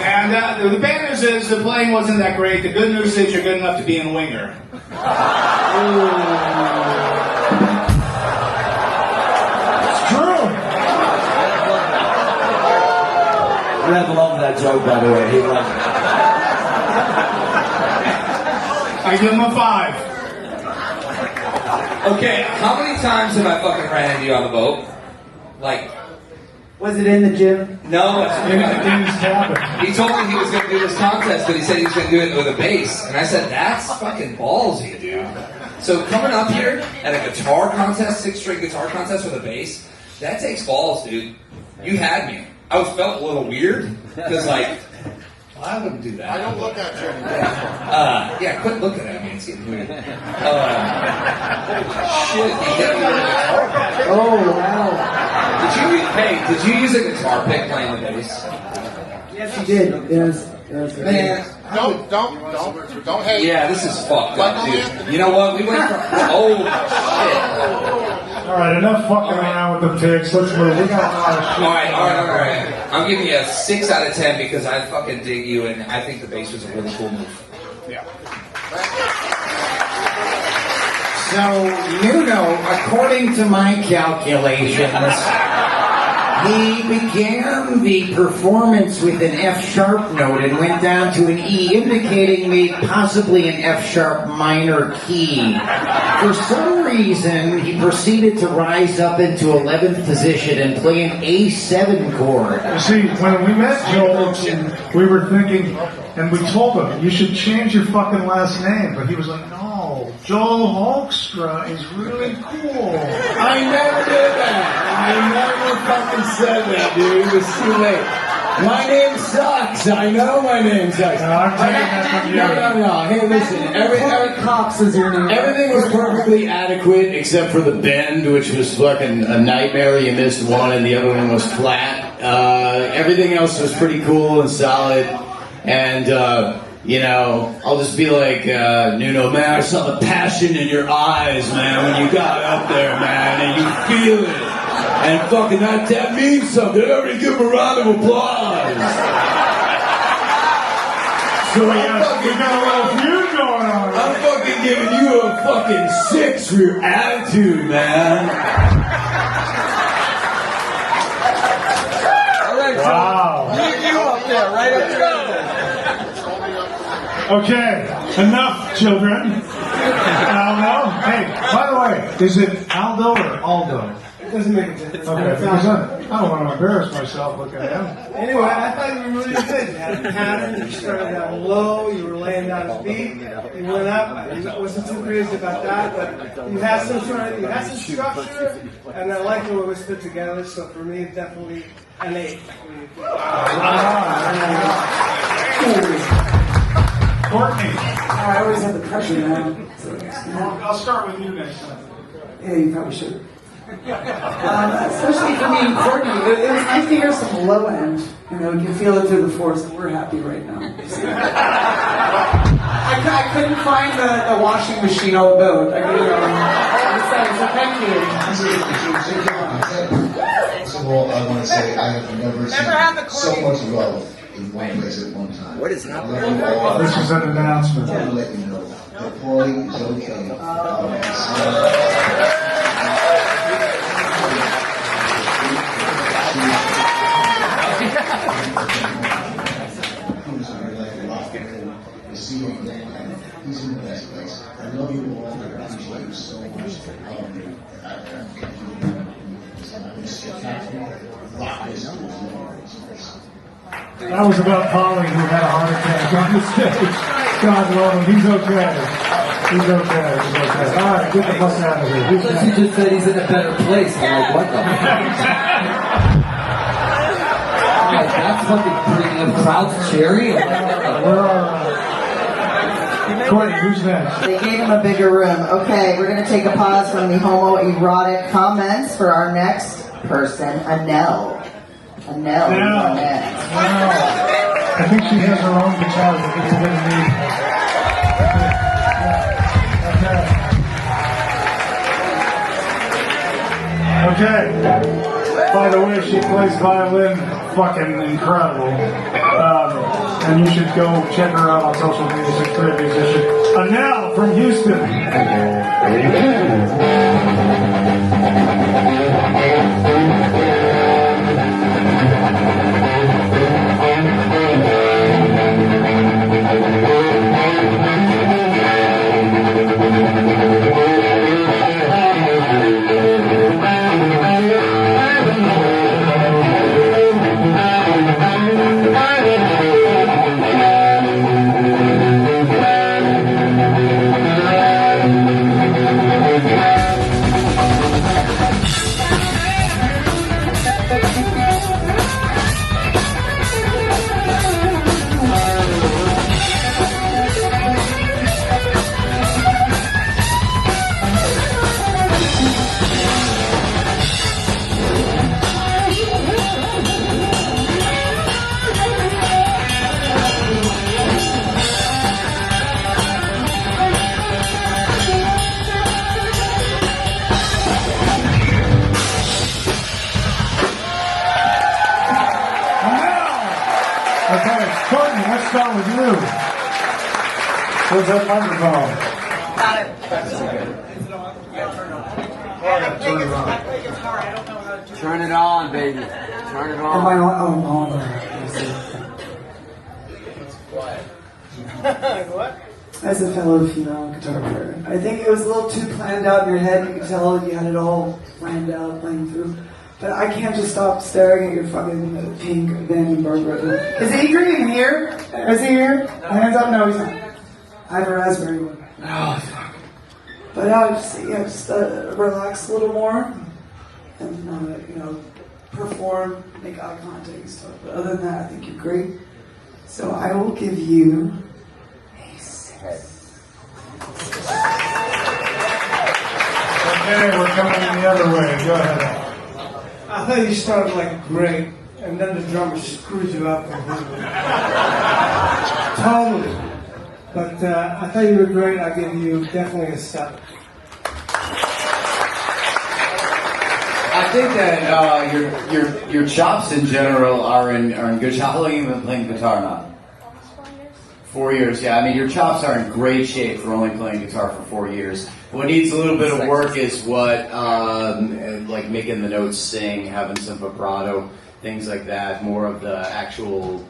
And the bad news is the playing wasn't that great. The good news is you're good enough to be in Winger. Rev loved that joke, by the way. He loved it. I give him a 5. Okay, how many times have I fucking ran into you on the boat? Like, was it in the gym? No, it's in his cabin. He told me he was going to do this contest, but he said he was going to do it with a bass. And I said, that's fucking ballsy, dude. So coming up here at a guitar contest, 6-string guitar contest with a bass, that takes balls, dude. You had me. I felt a little weird, because like, I wouldn't do that. I don't look at you anymore. Yeah, quit looking at me. It's getting weird. Shit, you hit me with a guitar pick. Oh, wow. Did you use a guitar pick playing the bass? Yes, you did. Yes. Man. Don't hate. Yeah, this is fucked up, dude. You know what? We went from, shit. All right, enough fucking around with the picks. Let's move. We got a lot of shit. All right. I'm giving you a 6 out of 10 because I fucking dig you, and I think the bass was a really cool move. Yeah. So, Nuno, according to my calculations, he began the performance with an F-sharp note and went down to an E, indicating possibly an F-sharp minor key. For some reason, he proceeded to rise up into 11th position and play an A7 chord. You see, when we met Joel, we were thinking, and we told him, you should change your fucking last name. But he was like, no, Joel Hoekstra is really cool. I never did that. I never fucking said that, dude. It was too late. My name sucks. I know my name sucks. No, I'm taking that from you. No. Hey, listen. Cox is your name. Everything was perfectly adequate except for the bend, which was fucking a nightmare. You missed one, and the other one was flat. Everything else was pretty cool and solid. And, you know, I'll just be like, Nuno, man, I saw the passion in your eyes, man, when you got up there, man, and you feel it. And fucking that means something. Everybody give him a round of applause. So we got a little feud going on. I'm fucking giving you a fucking 6 for your attitude, man. All right, wow. You up there, right up there. Okay, enough, children. Aldo. Hey, by the way, is it Aldo or Aldo? It doesn't make a difference. Okay, because I don't want to embarrass myself looking at him. Anyway, I thought you were really good. You had a pattern. You started down low. You were laying down a beat. You went up. I wasn't too crazy about that, but you had some structure, and I liked the way it was put together. So for me, definitely an 8. Courtney. I always have the pressure now. So, I'll start with you next time. yeah, you probably should. Especially for me and Courtney, it was nice to hear some low end. You know, you can feel it through the force, and we're happy right now. I couldn't find the washing machine on the boat. I couldn't, so thank you. First of all, I want to say I have never seen so much love in one place at one time. What is happening? This is an announcement. I want to let you know that Paulie is okay. He's in the best place. I love you all. I appreciate you so much. That was about Polly, who had a heart attack on the stage. God love him. He's okay. He's okay. He's okay. All right, get the fuck out of here. He just said he's in a better place. I'm like, what the fuck? Like, that's fucking bringing up crowds cheering. Where are Courtney, who's next? They gave him a bigger room. Okay, we're going to take a pause from the homoerotic comments for our next person, Anelle. Anelle. I think she has her own guitar that people didn't need. Okay. By the way, she plays violin fucking incredible. And you should go check her out on social media. She's a great musician. Anelle from Houston. Start with you. Where's that microphone? Got it. Turn it on, baby. Turn it on. Am I on? What? As a fellow female guitar player, I think it was a little too planned out in your head. You could tell you had it all planned out, playing through. But I can't just stop staring at your fucking pink Vandenberg record. Is he green here? Is he here? Hands up, no, he's not. I have a raspberry one. Oh, fuck. But just relax a little more and, perform, make eye contact and stuff. But other than that, I think you're great. So I will give you a 6. Okay, we're coming in the other way. Go ahead. I thought you started like great, and then the drummer screwed you up completely. Totally. But I thought you were great. I give you definitely a 7. I think that your chops in general are in good shape. How long have you been playing guitar now? 4 years, yeah. I mean, your chops are in great shape for only playing guitar for 4 years. What needs a little bit of work is like making the notes sing, having some vibrato, things like that. More of the actual,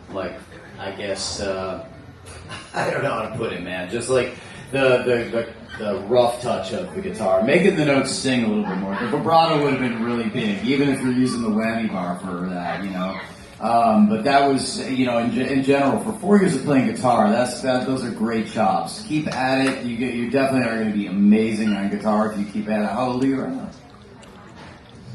I guess, I don't know how to put it, man. Just like the the rough touch of the guitar, making the notes sing a little bit more. The vibrato would have been really big, even if you're using the whammy bar for that, you know. But that was, you know, in general, for 4 years of playing guitar, those are great chops. Keep at it. You definitely are going to be amazing on guitar if you keep at it. How old are you right now?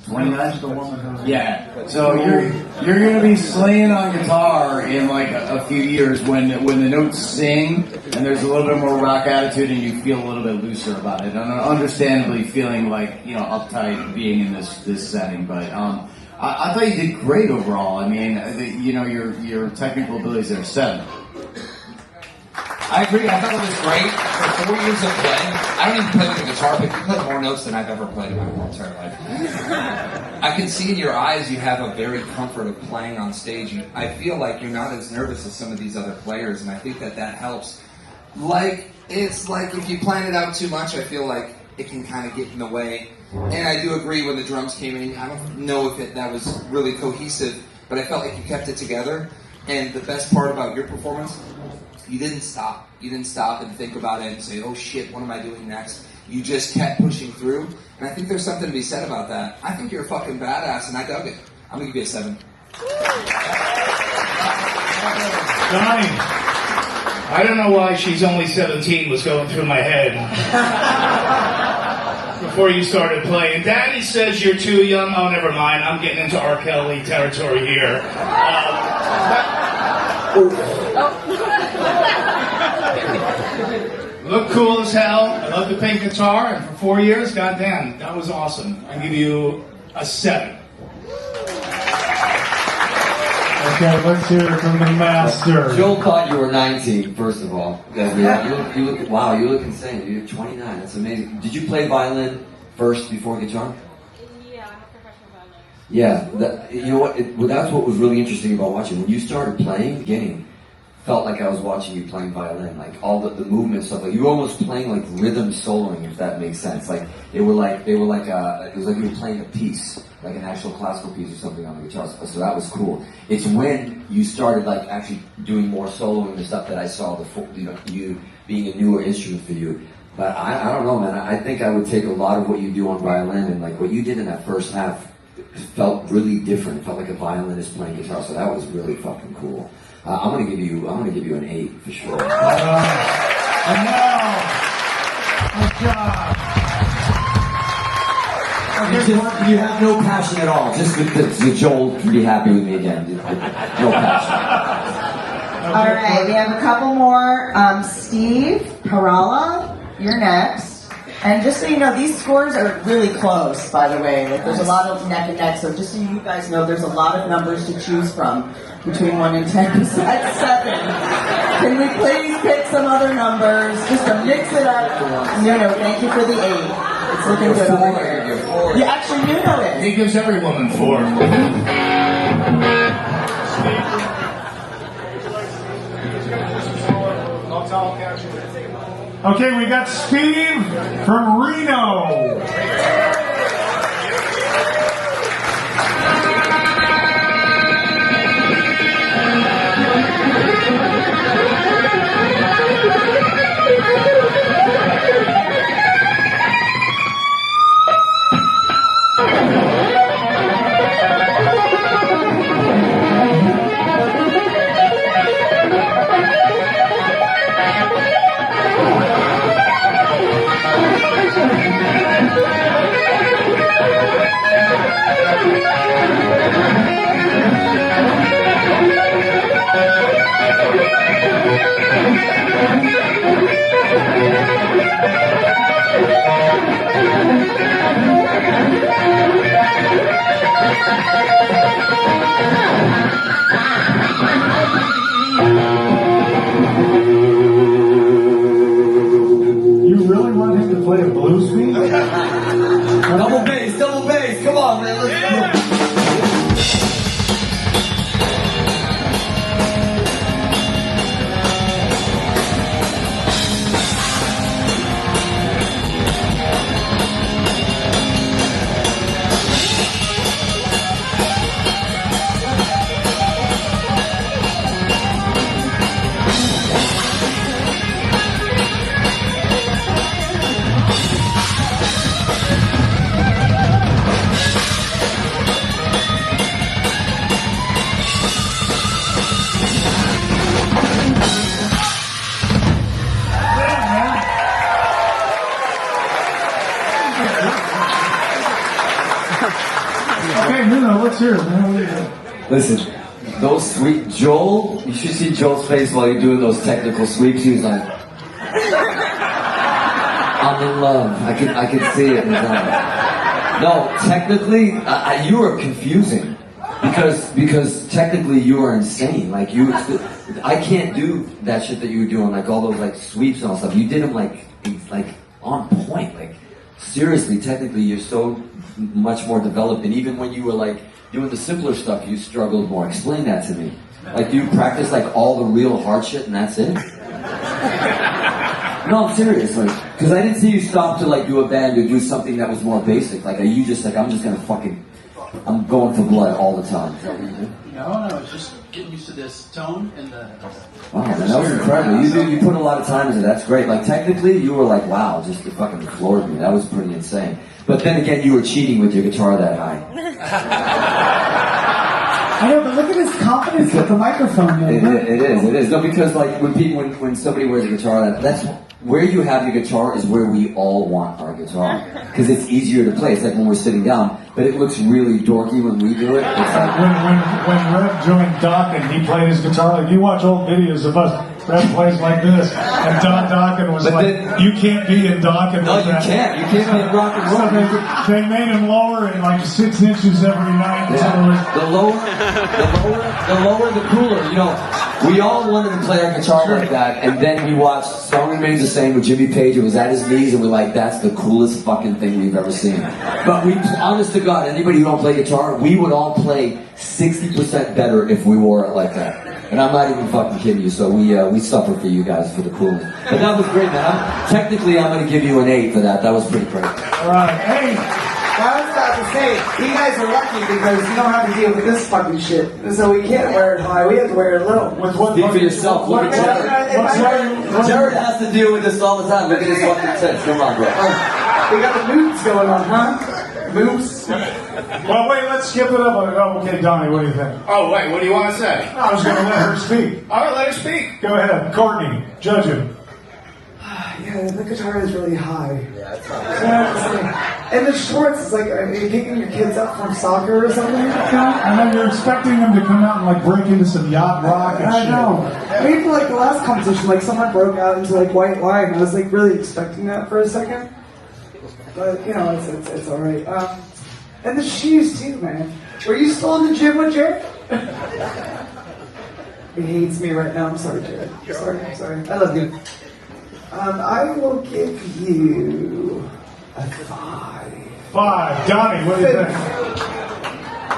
29? Yeah. So you're going to be slaying on guitar in like a few years when the notes sing and there's a little bit more rock attitude and you feel a little bit looser about it. And understandably feeling like, you know, uptight being in this setting. But I thought you did great overall. I mean, you know, your technical abilities are 7. I agree. I thought it was great. For 4 years of playing, I don't even play with the guitar, but you play more notes than I've ever played in my whole entire life. I can see in your eyes you have a very comfort of playing on stage. I feel like you're not as nervous as some of these other players, and I think that helps. Like, it's like if you plan it out too much, I feel like it can kind of get in the way. And I do agree when the drums came in, I don't know if that was really cohesive, but I felt like you kept it together. And the best part about your performance, you didn't stop. You didn't stop and think about it and say, oh shit, what am I doing next? You just kept pushing through. And I think there's something to be said about that. I think you're a fucking badass, and I dug it. I'm going to give you a 7. Johnny, I don't know why She's Only 17 was going through my head before you started playing. Daddy says you're too young. Oh, never mind. I'm getting into R. Kelly territory here. Look cool as hell. I love the pink guitar, and for 4 years, goddamn, that was awesome. I give you a 7. Okay, let's hear it from the master. Joel thought you were 19, first of all. Wow, you look insane. You're 29. That's amazing. Did you play violin first before guitar? Yeah, you know what? That's what was really interesting about watching. When you started playing, beginning, felt like I was watching you playing violin, like all the movement stuff. Like you were almost playing like rhythm soloing, if that makes sense. Like it was like you were playing a piece, like an actual classical piece or something on the guitar. So that was cool. It's when you started like actually doing more soloing and stuff that I saw you being a newer instrument for you. But I don't know, man. I think I would take a lot of what you do on violin and like what you did in that first half felt really different. It felt like a violinist playing guitar. So that was really fucking cool. I'm gonna give you an 8 for sure. And now, good job. You have no passion at all. Just the Joel can be happy with me again. No passion. All right, we have a couple more. Steve Parala, you're next. And just so you know, these scores are really close, by the way. Like, there's a lot of neck and neck, so just so you guys know, there's a lot of numbers to choose from between 1 and 10 besides 7. Can we please pick some other numbers just to mix it up? Nuno, thank you for the 8. It's looking good over here. Yeah, actually, Nuno is. He gives every woman 4. Okay, we got Steve from Reno. serious, man. Listen, those sweep, Joel, you should see Joel's face while you're doing those technical sweeps. He was like, I'm in love. I can see it. No, technically, you are confusing. Because technically you are insane. Like I can't do that shit that you were doing, like all those like sweeps and all stuff. You did them like on point. Like seriously, technically you're so much more developed. And even when you were like doing the simpler stuff, you struggled more. Explain that to me. Like you practice like all the real hard shit and that's it? No, I'm serious. Like, because I didn't see you stop to like do a band or do something that was more basic. Like are you just like I'm just gonna fucking. I'm going for blood all the time. Is that what you do? No, it's just getting used to this tone and the. Wow, man, that was incredible. You put a lot of time into it. That's great. Like technically, you were like, wow, just you fucking floored me. That was pretty insane. But then again, you were cheating with your guitar that high. I know, but look at his confidence with the microphone. It is. No, because like when somebody wears a guitar, that's where you have your guitar is where we all want our guitar. Because it's easier to play. It's like when we're sitting down, but it looks really dorky when we do it. It's like when Rev joined Doc and he played his guitar, like you watch old videos of us, Rev plays like this, and Don Dokken was you can't be in Dokken. No, you can't. You can't be in rock and roll. So they made him lower it like 6 inches every night. Yeah. The lower, the cooler. You know, we all wanted to play our guitar like that, and then we watched Song Remains the Same with Jimmy Page. It was at his knees, and we're like, that's the coolest fucking thing we've ever seen. But we, honest to God, anybody who don't play guitar, we would all play 60% better if we wore it like that. And I'm not even fucking kidding you, so we suffer for you guys for the coolness. But that was great, man. I'm going to give you an 8 for that. That was pretty great. All right. Hey, I was about to say, you guys are lucky because you don't have to deal with this fucking shit. So we can't wear it high. We have to wear it low. Speak for yourself. Look at Jared. Jared has to deal with this all the time. Look at his fucking tits. Come on, bro. We got the moves going on, huh? Moves. Well, wait, let's skip it up. Oh, okay, Donnie, what do you think? Oh, wait, what do you want to say? I was going to let her speak. All right, let her speak. Go ahead. Courtney, judge him. Yeah, the guitar is really high. Yeah, it's high. And the shorts, it's like, are you picking your kids up from soccer or something? And then you're expecting them to come out and like break into some yacht rock and shit. I know. Maybe like the last competition, like someone broke out into like White Line. I was like really expecting that for a second. But, you know, it's alright. And the shoes too, man. Were you still in the gym with Jared? He hates me right now. I'm sorry, Jared. Sorry. I love you. I will give you a 5. 5. Donnie, what do you think?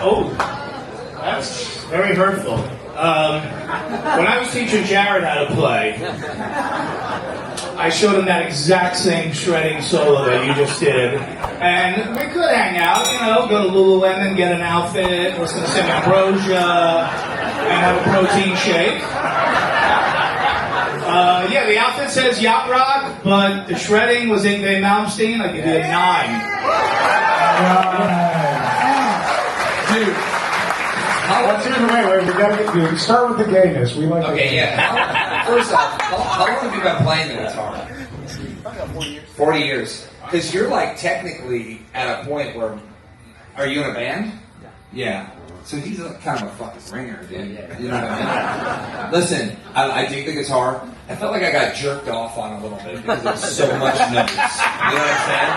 Oh, that's very hurtful. When I was teaching Jared how to play, I showed him that exact same shredding solo that you just did. And we could hang out, you know, go to Lululemon, get an outfit, listen to some ambrosia, and have a protein shake. Yeah, the outfit says Yacht Rock, but the shredding was Ingve Malmsteen. I give you a 9. Dude. Wait, we gotta get you. Start with the gayness. We like. Okay, yeah. First off, how long have you been playing the guitar? 40 years. Because you're like technically at a point where, are you in a band? Yeah. So he's kind of a fucking ringer, dude. You know what I mean? Listen, I dig the guitar. I felt like I got jerked off on a little bit because there's so much notes. You know what I'm saying?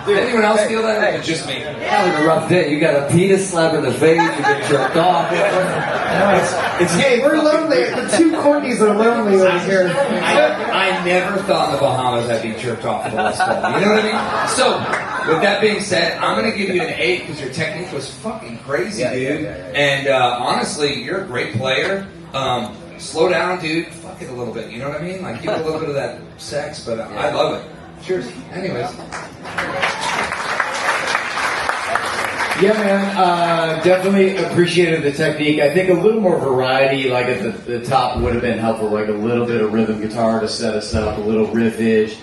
Did anyone else feel that? Or just me? Having a rough day. You got a penis slap in the face. You get jerked off. Hey, we're lonely. The two Courtneys are lonely over here. I never thought in the Bahamas I'd be jerked off for the last fall. You know what I mean? So, with that being said, I'm going to give you an 8 because your technique was fucking crazy, dude. And honestly, you're a great player. Slow down, dude. Fuck it a little bit. You know what I mean? Like, give it a little bit of that sex, but I love it. Cheers. Anyways. Yeah, man, definitely appreciated the technique. I think a little more variety, like at the top, would have been helpful, like a little bit of rhythm guitar to set us up, a little riffage.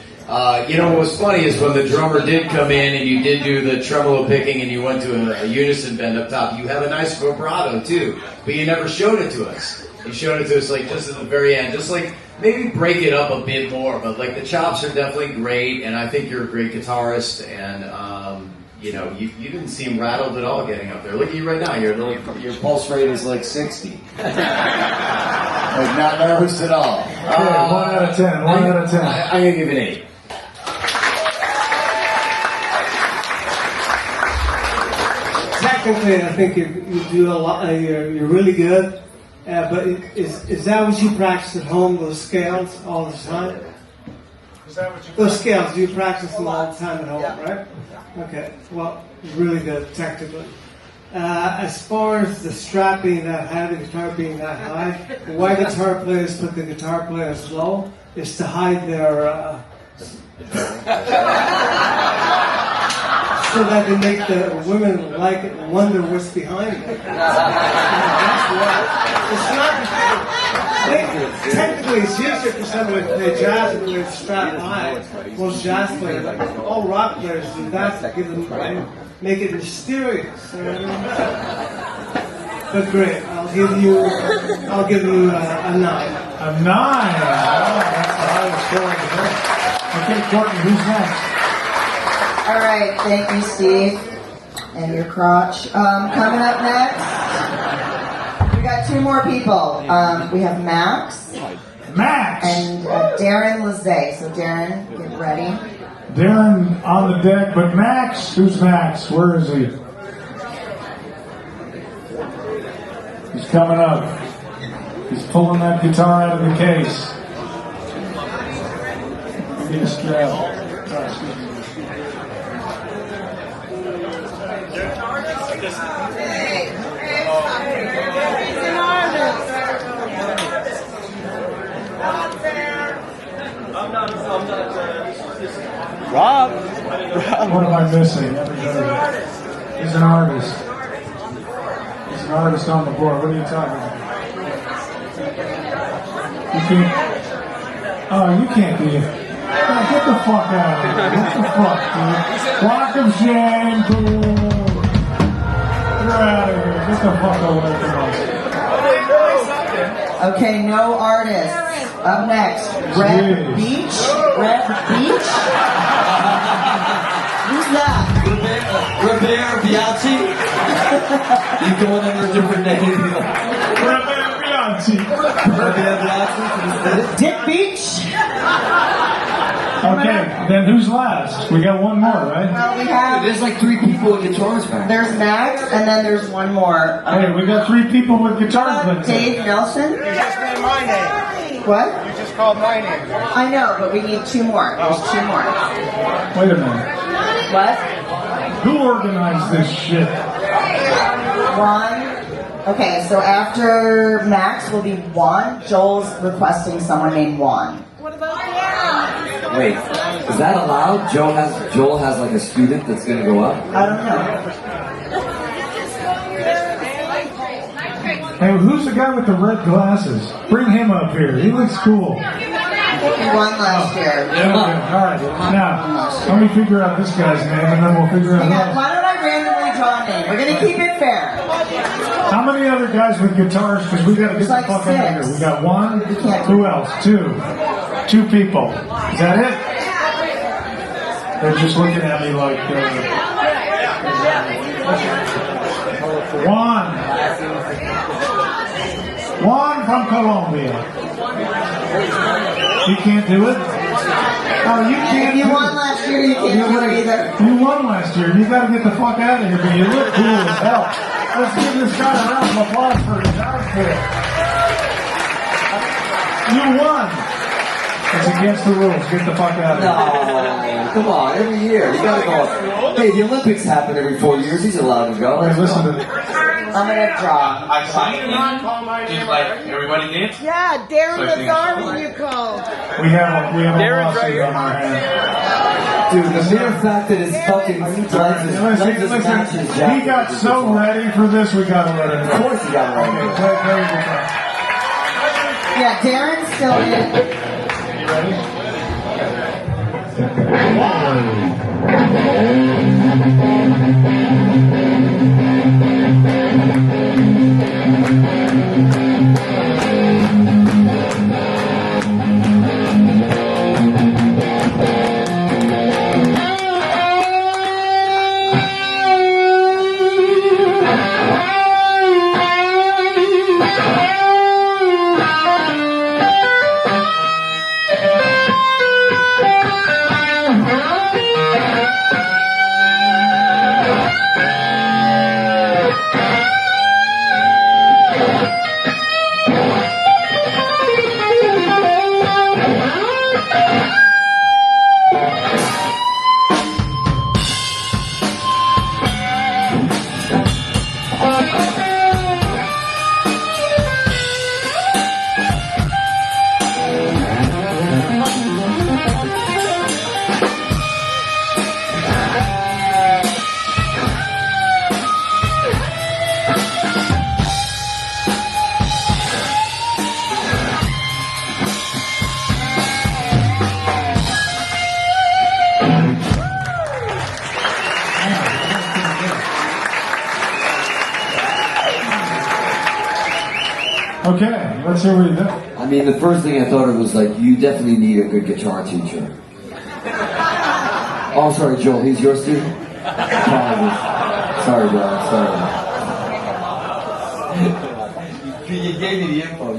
You know, what was funny is when the drummer did come in and you did do the tremolo picking and you went to a unison bend up top, you have a nice vibrato too, but you never showed it to us. You showed it to us like just at the very end, just like maybe break it up a bit more, but like the chops are definitely great, and I think you're a great guitarist, and you know, you didn't seem rattled at all getting up there. Look at you right now. Your pulse rate is like 60. Like not nervous at all. 1 out of 10. 1 out of 10. I'm gonna give it an 8. Technically, I think you do a lot. You're really good. But is that what you practice at home? Those scales all the time? Is that what you Those scales, you practice them all the time at home, right? Okay. Well, really good technically. As far as the strap being that high, the guitar being that high, why guitar players put the guitar players low is to hide their. So that they make the women like it and wonder what's behind it. That's why. It's not. Technically, it's easier for somebody to play jazz and play strap high. Most jazz players, all rock players, do that to give them, make it mysterious. You know what I mean? But great, I'll give you a 9. A 9. Oh, that's the highest scoring today. Okay, Courtney, who's next? All right, thank you, Steve, and your crotch. Coming up next, we got 2 more people. We have Max. And Darren Lizay. So Darren, get ready. Darren on the deck, but Max, who's Max? Where is he? He's coming up. He's pulling that guitar out of the case. Get a strap. Rob. What am I missing? He's an artist. He's an artist on the board. What are you talking about? You can't. Oh, you can't be. Oh, get the fuck out of here. What the fuck, dude? Walk of shame, boo. You're out of here. Get the fuck away from us. Okay, no artists. Up next, Red Beach. Red Beach? Who's that? Robert Bianchi? You going under a different name? Robert Bianchi. Dick Beach? Okay, then who's last? We got one more, right? Well, we have. There's like 3 people with guitars back. There's Max, and then there's one more. Hey, we got 3 people with guitars back there. Dave Nelson. You just named my name. What? You just called my name. I know, but we need 2 more. There's 2 more. Wait a minute. What? Who organized this shit? Juan. Okay, so after Max will be Juan. Joel's requesting someone named Juan. Wait, is that allowed? Joel has like a student that's gonna go up? I don't know. Hey, who's the guy with the red glasses? Bring him up here. He looks cool. He won last year. Yeah, okay. All right. Now, let me figure out this guy's name, and then we'll figure out Hang on, who. why don't I randomly draw a name? We're gonna keep it fair. How many other guys with guitars? Because we got to get the fuck out of here. We got 1. Who else? 2. 2 people. Is that it? They're just looking at me like. Juan from Colombia. You can't do it? Oh, you can't. You won last year, you can't do it either. You won last year. You got to get the fuck out of here, but you look cool as hell. Let's give this guy a round of applause for his outfit. You won. It's against the rules. Get the fuck out of here. No, come on, every year. You gotta go. Hey, the Olympics happen every 4 years. He's allowed to go. Hey, listen to this. I'm gonna draw. I saw you just like everybody did. Yeah, Darren Lazari you called. We have a lawsuit on our hands. Dude, the mere fact that his fucking Listen, he got so ready for this, we gotta let him. Of course he got ready. Okay, play the guitar. Yeah, Darren's still in. You ready? Okay, let's hear what you think. I mean, the first thing I thought it was like, you definitely need a good guitar teacher. Oh, sorry, Joel, he's your student? Sorry, bro, sorry. You gave me the info.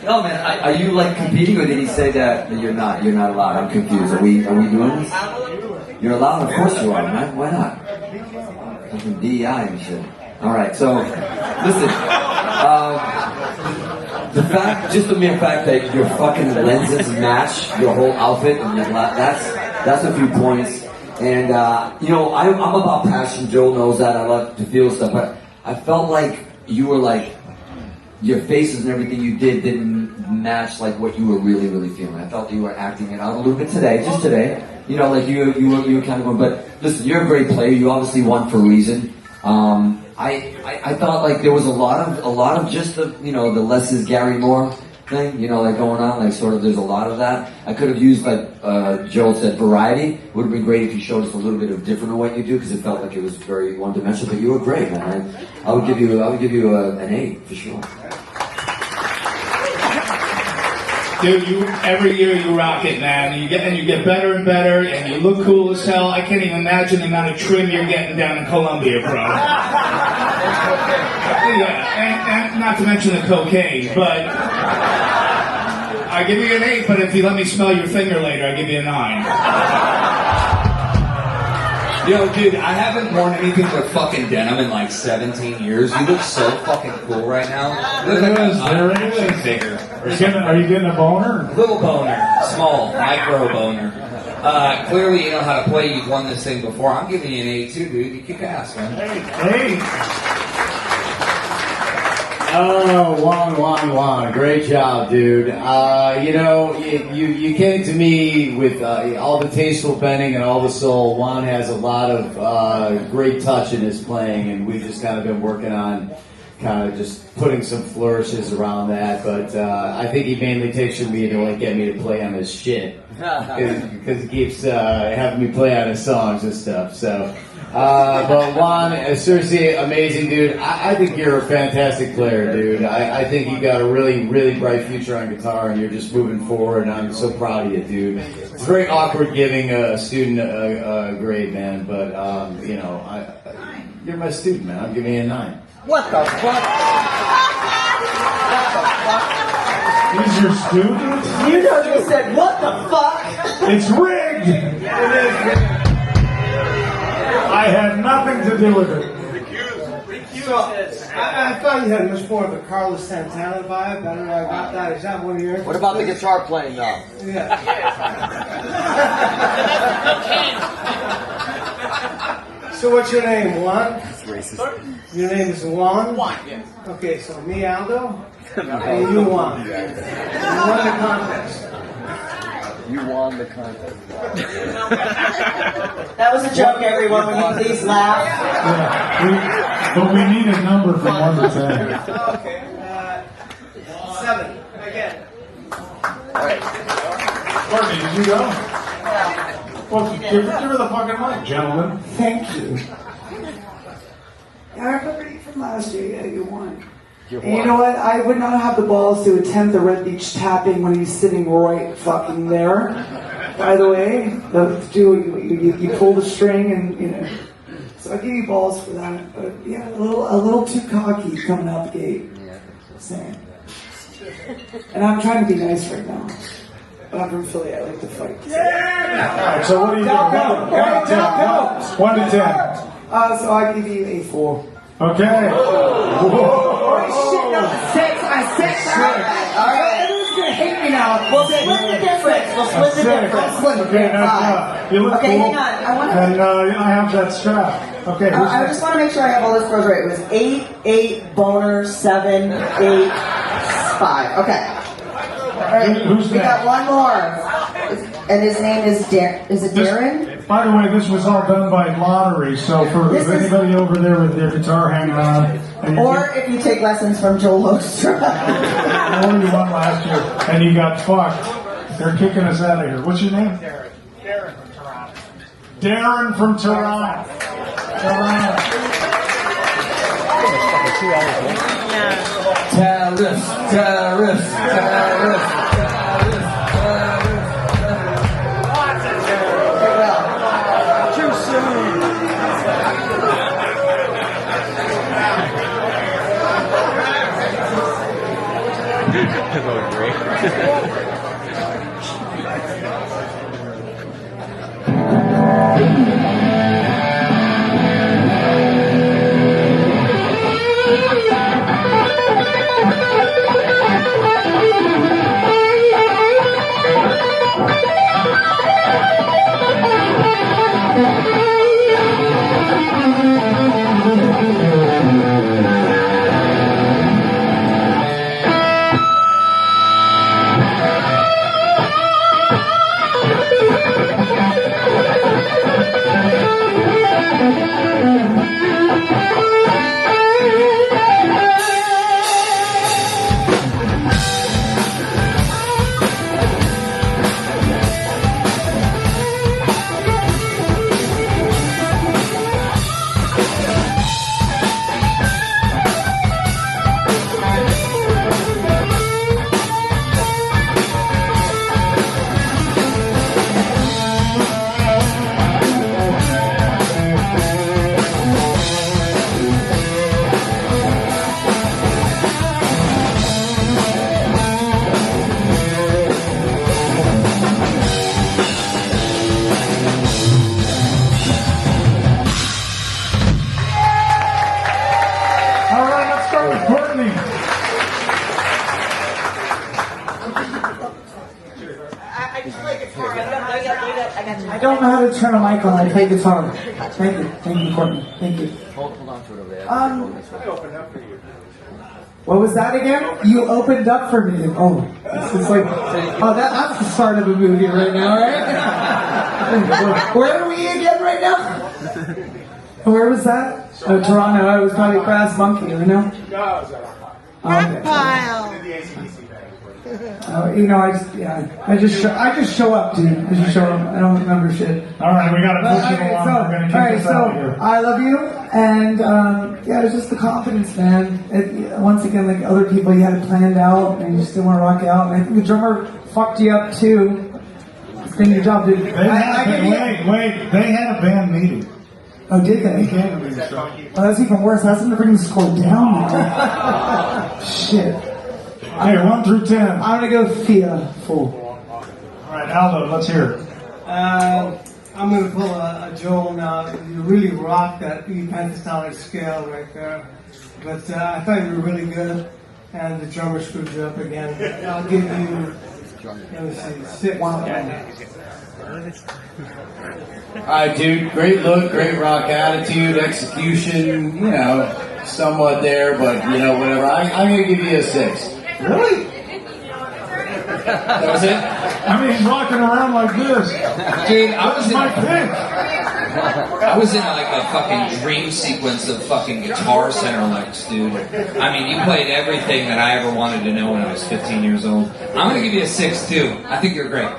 No, man, are you like competing, or did he say that you're not allowed? I'm confused. Are we doing this? You're allowed? Of course you are, man. Why not? Fucking DEI and shit. Alright, so, listen. Just the mere fact that your fucking lenses match your whole outfit, and that's a few points. And, you know, I'm about passion. Joel knows that. I love to feel stuff. But I felt like you were like, your faces and everything you didn't match like what you were really, really feeling. I felt that you were acting it out a little bit today, just today. You know, like you were kind of going, but listen, you're a great player. You obviously won for a reason. I thought like there was a lot of just the, you know, the less is Gary Moore thing, you know, like going on, like sort of there's a lot of that. I could have used, like Joel said, variety. It would have been great if you showed us a little bit of different of what you do, because it felt like it was very one-dimensional, but you were great, man. I would give you an 8 for sure. Dude, every year you rock it, man. And you get better and better, and you look cool as hell. I can't even imagine the amount of trim you're getting down in Colombia, bro. Yeah, and not to mention the cocaine, but I give you an 8, but if you let me smell your finger later, I give you a 9. Yo, dude, I haven't worn anything but fucking denim in like 17 years. You look so fucking cool right now. You look like a figure. Are you getting a boner? Little boner. Small. Micro boner. Clearly you know how to play. You've won this thing before. I'm giving you an 8 too, dude. You kick ass, man. Hey. Oh, Juan, great job, dude. You know, you came to me with all the tasteful bending and all the soul. Juan has a lot of great touch in his playing, and we've just kind of been working on kind of just putting some flourishes around that. But I think he mainly takes from me to like get me to play on his shit, because he keeps having me play on his songs and stuff. So. But Juan, seriously, amazing dude. I think you're a fantastic player, dude. I think you got a really, really bright future on guitar, and you're just moving forward, and I'm so proud of you, dude. It's very awkward giving a student a grade, man, but, you know, you're my student, man. I'm giving you a 9. What the fuck? He's your student? You know you said, what the fuck? It's rigged! It is rigged. I had nothing to do with it. So, I thought you had much more of a Carlos Santana vibe. I don't know, I got that. Is that one of yours? What about the guitar playing though? Yeah. So what's your name, Juan? That's racist. Your name is Juan? Juan, yes. Okay, so me, Aldo, and you, Juan. You won the contest. You won the contest. That was a joke, everyone. Will you please laugh? Yeah, but we need a number from 1 to 10. Okay, 7. Again. Alright. Courtney, did you go? Well, give her the fucking mic, gentlemen. Thank you. I remember you from last year. Yeah, you won. And you know what? I would not have the balls to attempt the Red Beach tapping when he's sitting right fucking there. By the way, you pull the string, and you know. So I give you balls for that. But yeah, a little too cocky coming out the gate. Saying. And I'm trying to be nice right now. But I'm from Philly. I like to fight. Yeah! Alright, so what do you do? 1 to 10. So I give you a 4. Okay. Oh shit, no, 6. I 6. All right. Everyone's gonna hate me now. We'll split the difference. Okay, nice. You look Okay, cool. hang on. I want to. And I have that strap. Okay. I just want to make sure I have all this goes right. It was 8, boner, 7, 8, 5. Okay. All right. Who's we got one more. And his name is Darren. Is it Darren? By the way, this was all done by lottery, so for anybody over there with their guitar hanging on. Or if you take lessons from Joel Hoekstra. Or you won last year, and you got fucked. They're kicking us out of here. What's your name? Darren from Toronto. Darren from Toronto. Yeah. Terrorists, terrorists, terrorists, terrorists, terrorists. Too soon. That was great. I don't know how to turn a mic on. I play guitar. Thank you, Courtney. Thank you. Hold on to it over there. What was that again? You opened up for me. Oh, it's like, that's the start of a movie right now, right? Where are we again right now? Where was that? Oh, Toronto. I was probably Brass Monkey, you know? I just show up, dude. I just show up. I don't remember shit. All right, we got to push it along. We're going to kick this out of here. I love you, and it's just the confidence, man. Once again, like other people, you had it planned out, and you still want to rock out. And I think the drummer fucked you up too. It's been your job, dude. They had a band meeting. Oh, did they? Oh, that's even worse. That's going to bring the score down now. Shit. Hey, 1 through 10. I'm gonna go Thea full. All right, Aldo, let's hear it. I'm gonna pull a Joel now. You really rock that E pentatonic scale right there. But I thought you were really good, and the drummer screwed you up again. I'll give you. Let me see, 6. Alright, dude, great look, great rock attitude, execution, somewhat there, but whatever. I'm gonna give you a 6. Really? That was it? I mean, rocking around like this. Dude, I was my pick. I was in like a fucking dream sequence of fucking Guitar Center licks, dude. I mean, you played everything that I ever wanted to know when I was 15 years old. I'm gonna give you a 6 too. I think you're great.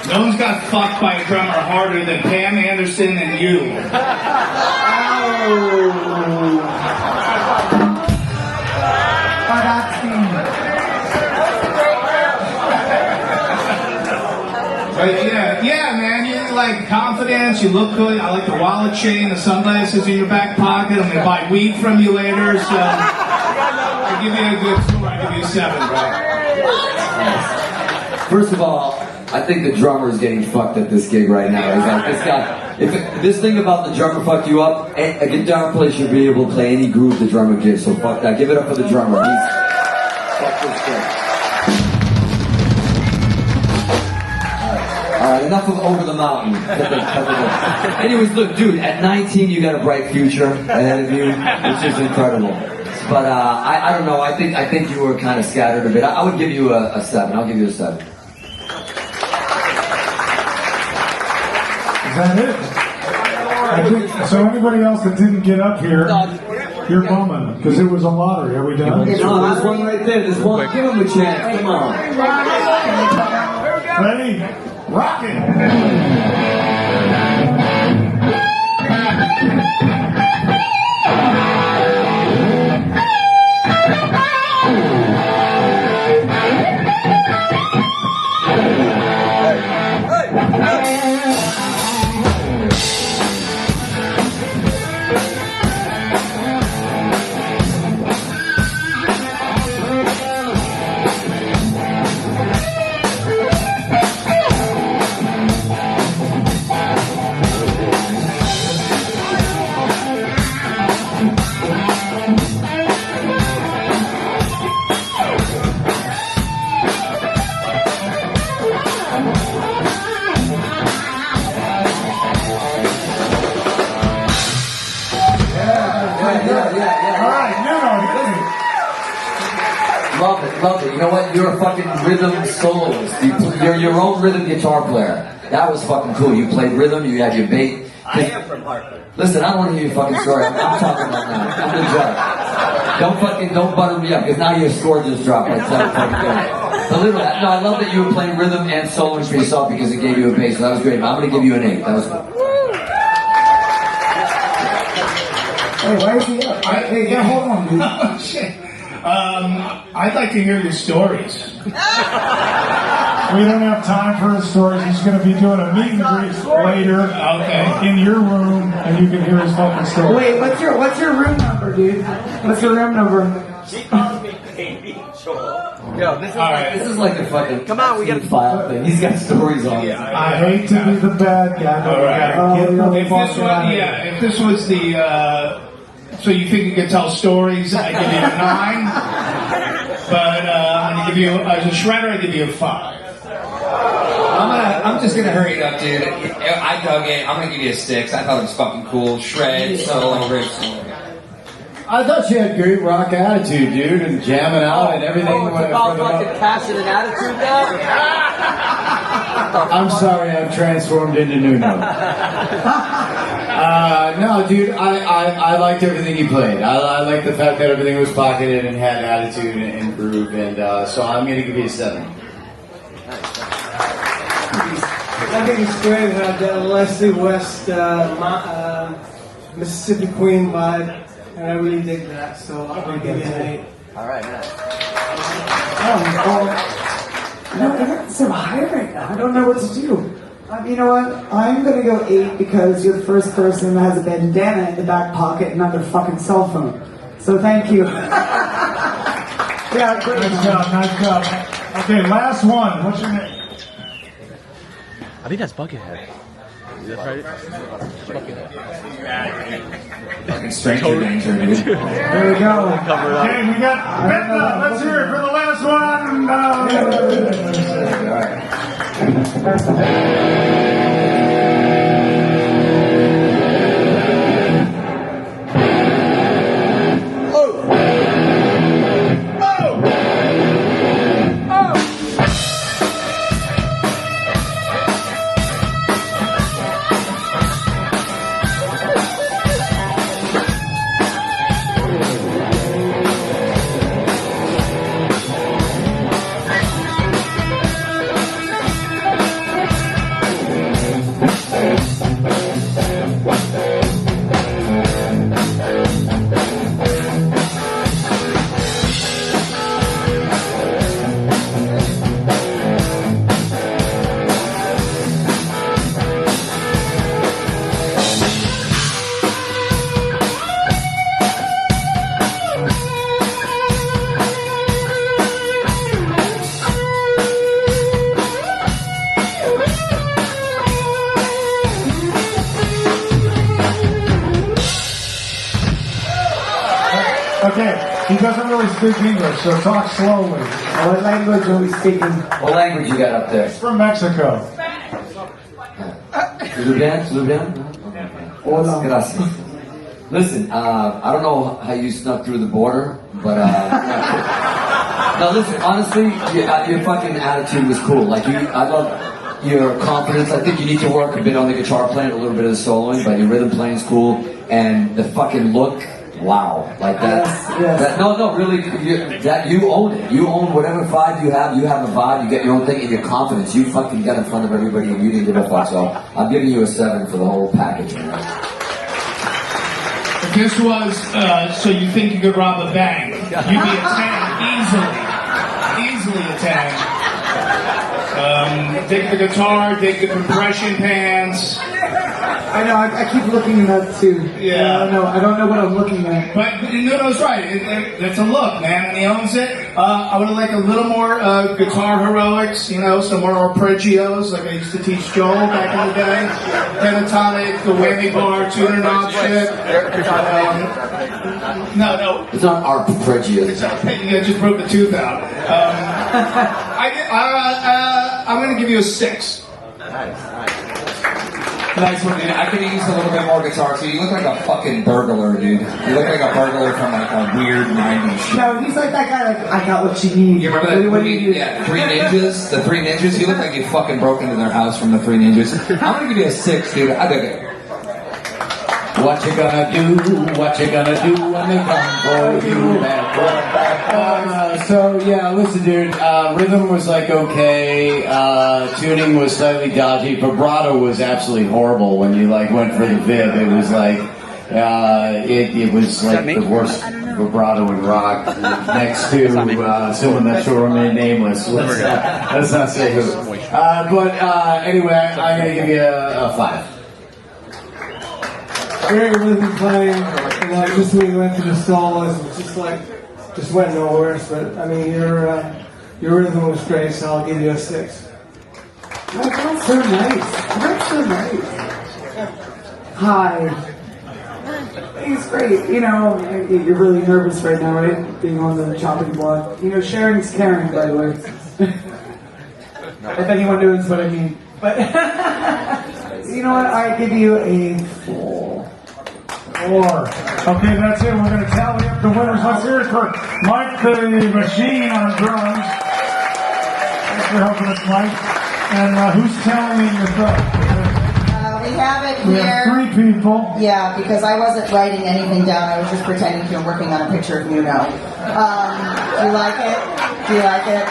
No one's got fucked by a drummer harder than Pam Anderson and you. But yeah, man, you like confidence, you look good. I like the wallet chain, the sunglasses in your back pocket. I'm gonna buy weed from you later, so I'll give you a good score. I'll give you a 7, bro. First of all, I think the drummer is getting fucked at this gig right now. He's like, this guy. If this thing about the drummer fucked you up, a guitar player should be able to play any groove the drummer gives. So fuck that. Give it up for the drummer. Fuck this shit. All right, enough of over the mountain. Anyways, look, dude. At 19, you got a bright future ahead of you, which is incredible. But I don't know. I think you were kind of scattered a bit. I would give you a 7. I'll give you a 7. Is that it? So anybody else that didn't get up here, you're bumming, because it was a lottery. Are we done? No, there's one right there. There's one. Give him a chance. Come on. Ready? Rockin'! Love it, love it. You know what? You're a fucking rhythm soloist. You're your own rhythm guitar player. That was fucking cool. You played rhythm, you had your bait. I am from Hartford. Listen, I don't want to hear your fucking story. I'm talking about now. I'm the judge. Don't butter me up, because now your score just dropped like 7 fucking good. But literally, no, I love that you were playing rhythm and soloing for yourself because it gave you a bass. So that was great. But I'm going to give you an 8. That was cool. Hey, why is he up? Hey, yeah, hold on, dude. Oh, shit. I'd like to hear your stories. We don't have time for his stories. He's going to be doing a meet and greet later, in your room, and you can hear his fucking story. Wait, what's your room number, dude? What's your room number? She calls me Peavey. Yo, this is like a fucking come on, we got file thing. He's got stories on it. I hate to be the bad guy, but If this was the, so you think you could tell stories, I give you a 9. But I'm going to give you, as a shredder, I give you a 5. I'm just gonna hurry it up, dude. I dug it. I'm gonna give you a 6. I thought it was fucking cool. Shred, solo, riffs. I thought you had great rock attitude, dude, and jamming out and everything. Oh, it's about fucking passion and attitude now? I'm sorry, I've transformed into Nuno. No, dude, I liked everything you played. I liked the fact that everything was pocketed and had attitude and groove, and so I'm going to give you a 7. I think it's great. It had that Leslie West, Mississippi Queen vibe, and I really dig that. So I'm gonna give you an 8. All right, man. No, it's so high right now. I don't know what to do. You know what? I'm gonna go 8 because you're the first person that has a bandana in the back pocket and not their fucking cell phone. So thank you. Yeah, great. Nice job, nice job. Okay, last one. What's your name? I think that's Buckethead. Is that right? Buckethead. Fucking stranger danger, dude. There we go. Okay, we got Betna. Let's hear it for the last Okay, he doesn't really speak English, so talk slowly. What language are we speaking? What language you got up there? He's from Mexico. Lubian? Hola. Gracias. Listen, I don't know how you snuck through the border, but no, listen, honestly, your fucking attitude was cool. Like, I love your confidence. I think you need to work a bit on the guitar playing, a little bit of the soloing, but your rhythm playing is cool, and the fucking look. Wow, like that. Yes. No, really, you own it. You own whatever vibe you have. You have a vibe. You get your own thing, and your confidence. You fucking got in front of everybody, and you didn't give a fuck. So I'm giving you a 7 for the whole package. If this was, so you think you could rob a bank, you'd be a 10 easily a 10. Dig the guitar, dig the compression pants. I know, I keep looking at that too. Yeah. I don't know what I'm looking at. But Nuno's right. It's a look, man, and he owns it. I would have liked a little more guitar heroics, some more arpeggios, like I used to teach Joel back in the day. Pentatonic, the whammy bar, tuner knob shit. No. It's not arpeggios. You just broke the tooth out. I'm going to give you a 6. Nice. Nice one, dude. I could have used a little bit more guitar, so you look like a fucking burglar, dude. You look like a burglar from like a weird 90s shit. No, he's like that guy, like, I got what you need. You remember that movie? Yeah, Three Ninjas? The Three Ninjas? You look like you fucking broke into their house from the Three Ninjas. I'm gonna give you a 6, dude. I dig it. What you gonna do? What you gonna do when they come for you? So yeah, listen, dude. Rhythm was like okay. Tuning was slightly dodgy. Vibrato was absolutely horrible when you like went for the vib. It was like it was like the worst vibrato in rock. Next to someone that shall remain nameless. Let's not say who. But anyway, I'm gonna give you a 5. Great rhythm playing, just when you went to the solos, it just went nowhere. But I mean, your rhythm was great, so I'll give you a 6. Oh, that's so nice. That's so nice. Hi. He's great. You know, you're really nervous right now, right? Being on the chopping block. You know, sharing's caring, by the way. If anyone knows what I mean. But you know what? I give you a 4. Okay, that's it. We're going to tally up the winners. Let's hear it for Mike the Machine on drums. Thanks for helping us, Mike. And who's tallying this up? We have it We here. have 3 people. Yeah, because I wasn't writing anything down. I was just pretending to be working on a picture of Nuno. Do you like it? Do you like it?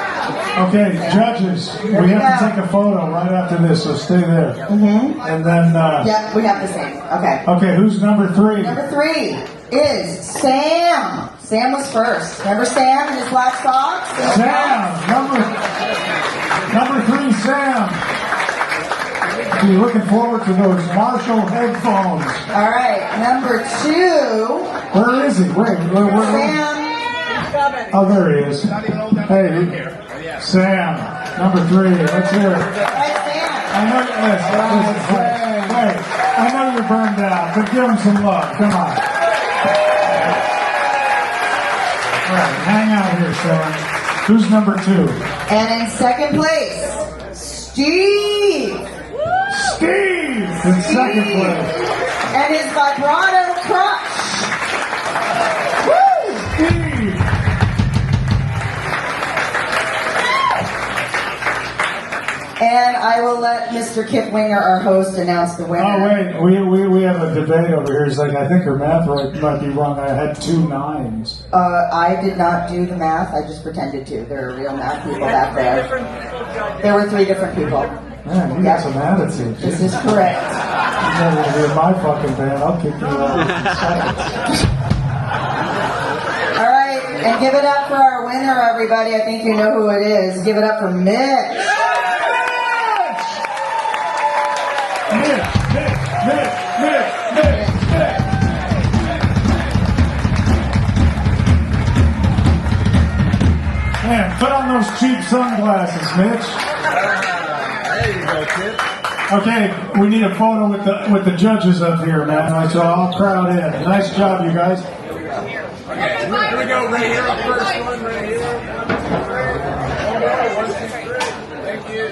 Okay, judges, we have to take a photo right after this, so stay there. Mm-hmm. And then... Yep, we have the same. Okay. Okay, who's number 3? Number 3 is Sam. Sam was first. Remember Sam in his black socks? Sam! Number 3, Sam! Be looking forward to those Marshall headphones. All right, number 2. Where is he? Wait, where? Sam. Oh, there he is. Hey, Sam, number 3. Let's hear it. I know. Wait. I know you're burned out, but give him some love. Come on. All right, hang out here, Sam. Who's number 2? And in second place, Steve. Steve in second place. And his vibrato crush. Woo! Steve. And I will let Mr. Kip Winger, our host, announce the winner. Oh wait, we have a debate over here. It's like I think her math might be wrong. I had 2 9s. I did not do the math. I just pretended to. There are real math people back there. There were 3 different people. Man, you got some attitude. This is correct. You're never gonna be in my fucking band. I'll kick you out in seconds. All right, and give it up for our winner, everybody. I think you know who it is. Give it up for Mitch. Mitch. Man, put on those cheap sunglasses, Mitch. There you go, kid. Okay, we need a photo with the judges up here, man. So I'll crowd in. Nice job, you guys. Here we go, right here, our first one, right here. Thank you.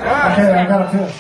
Okay, I got a piss.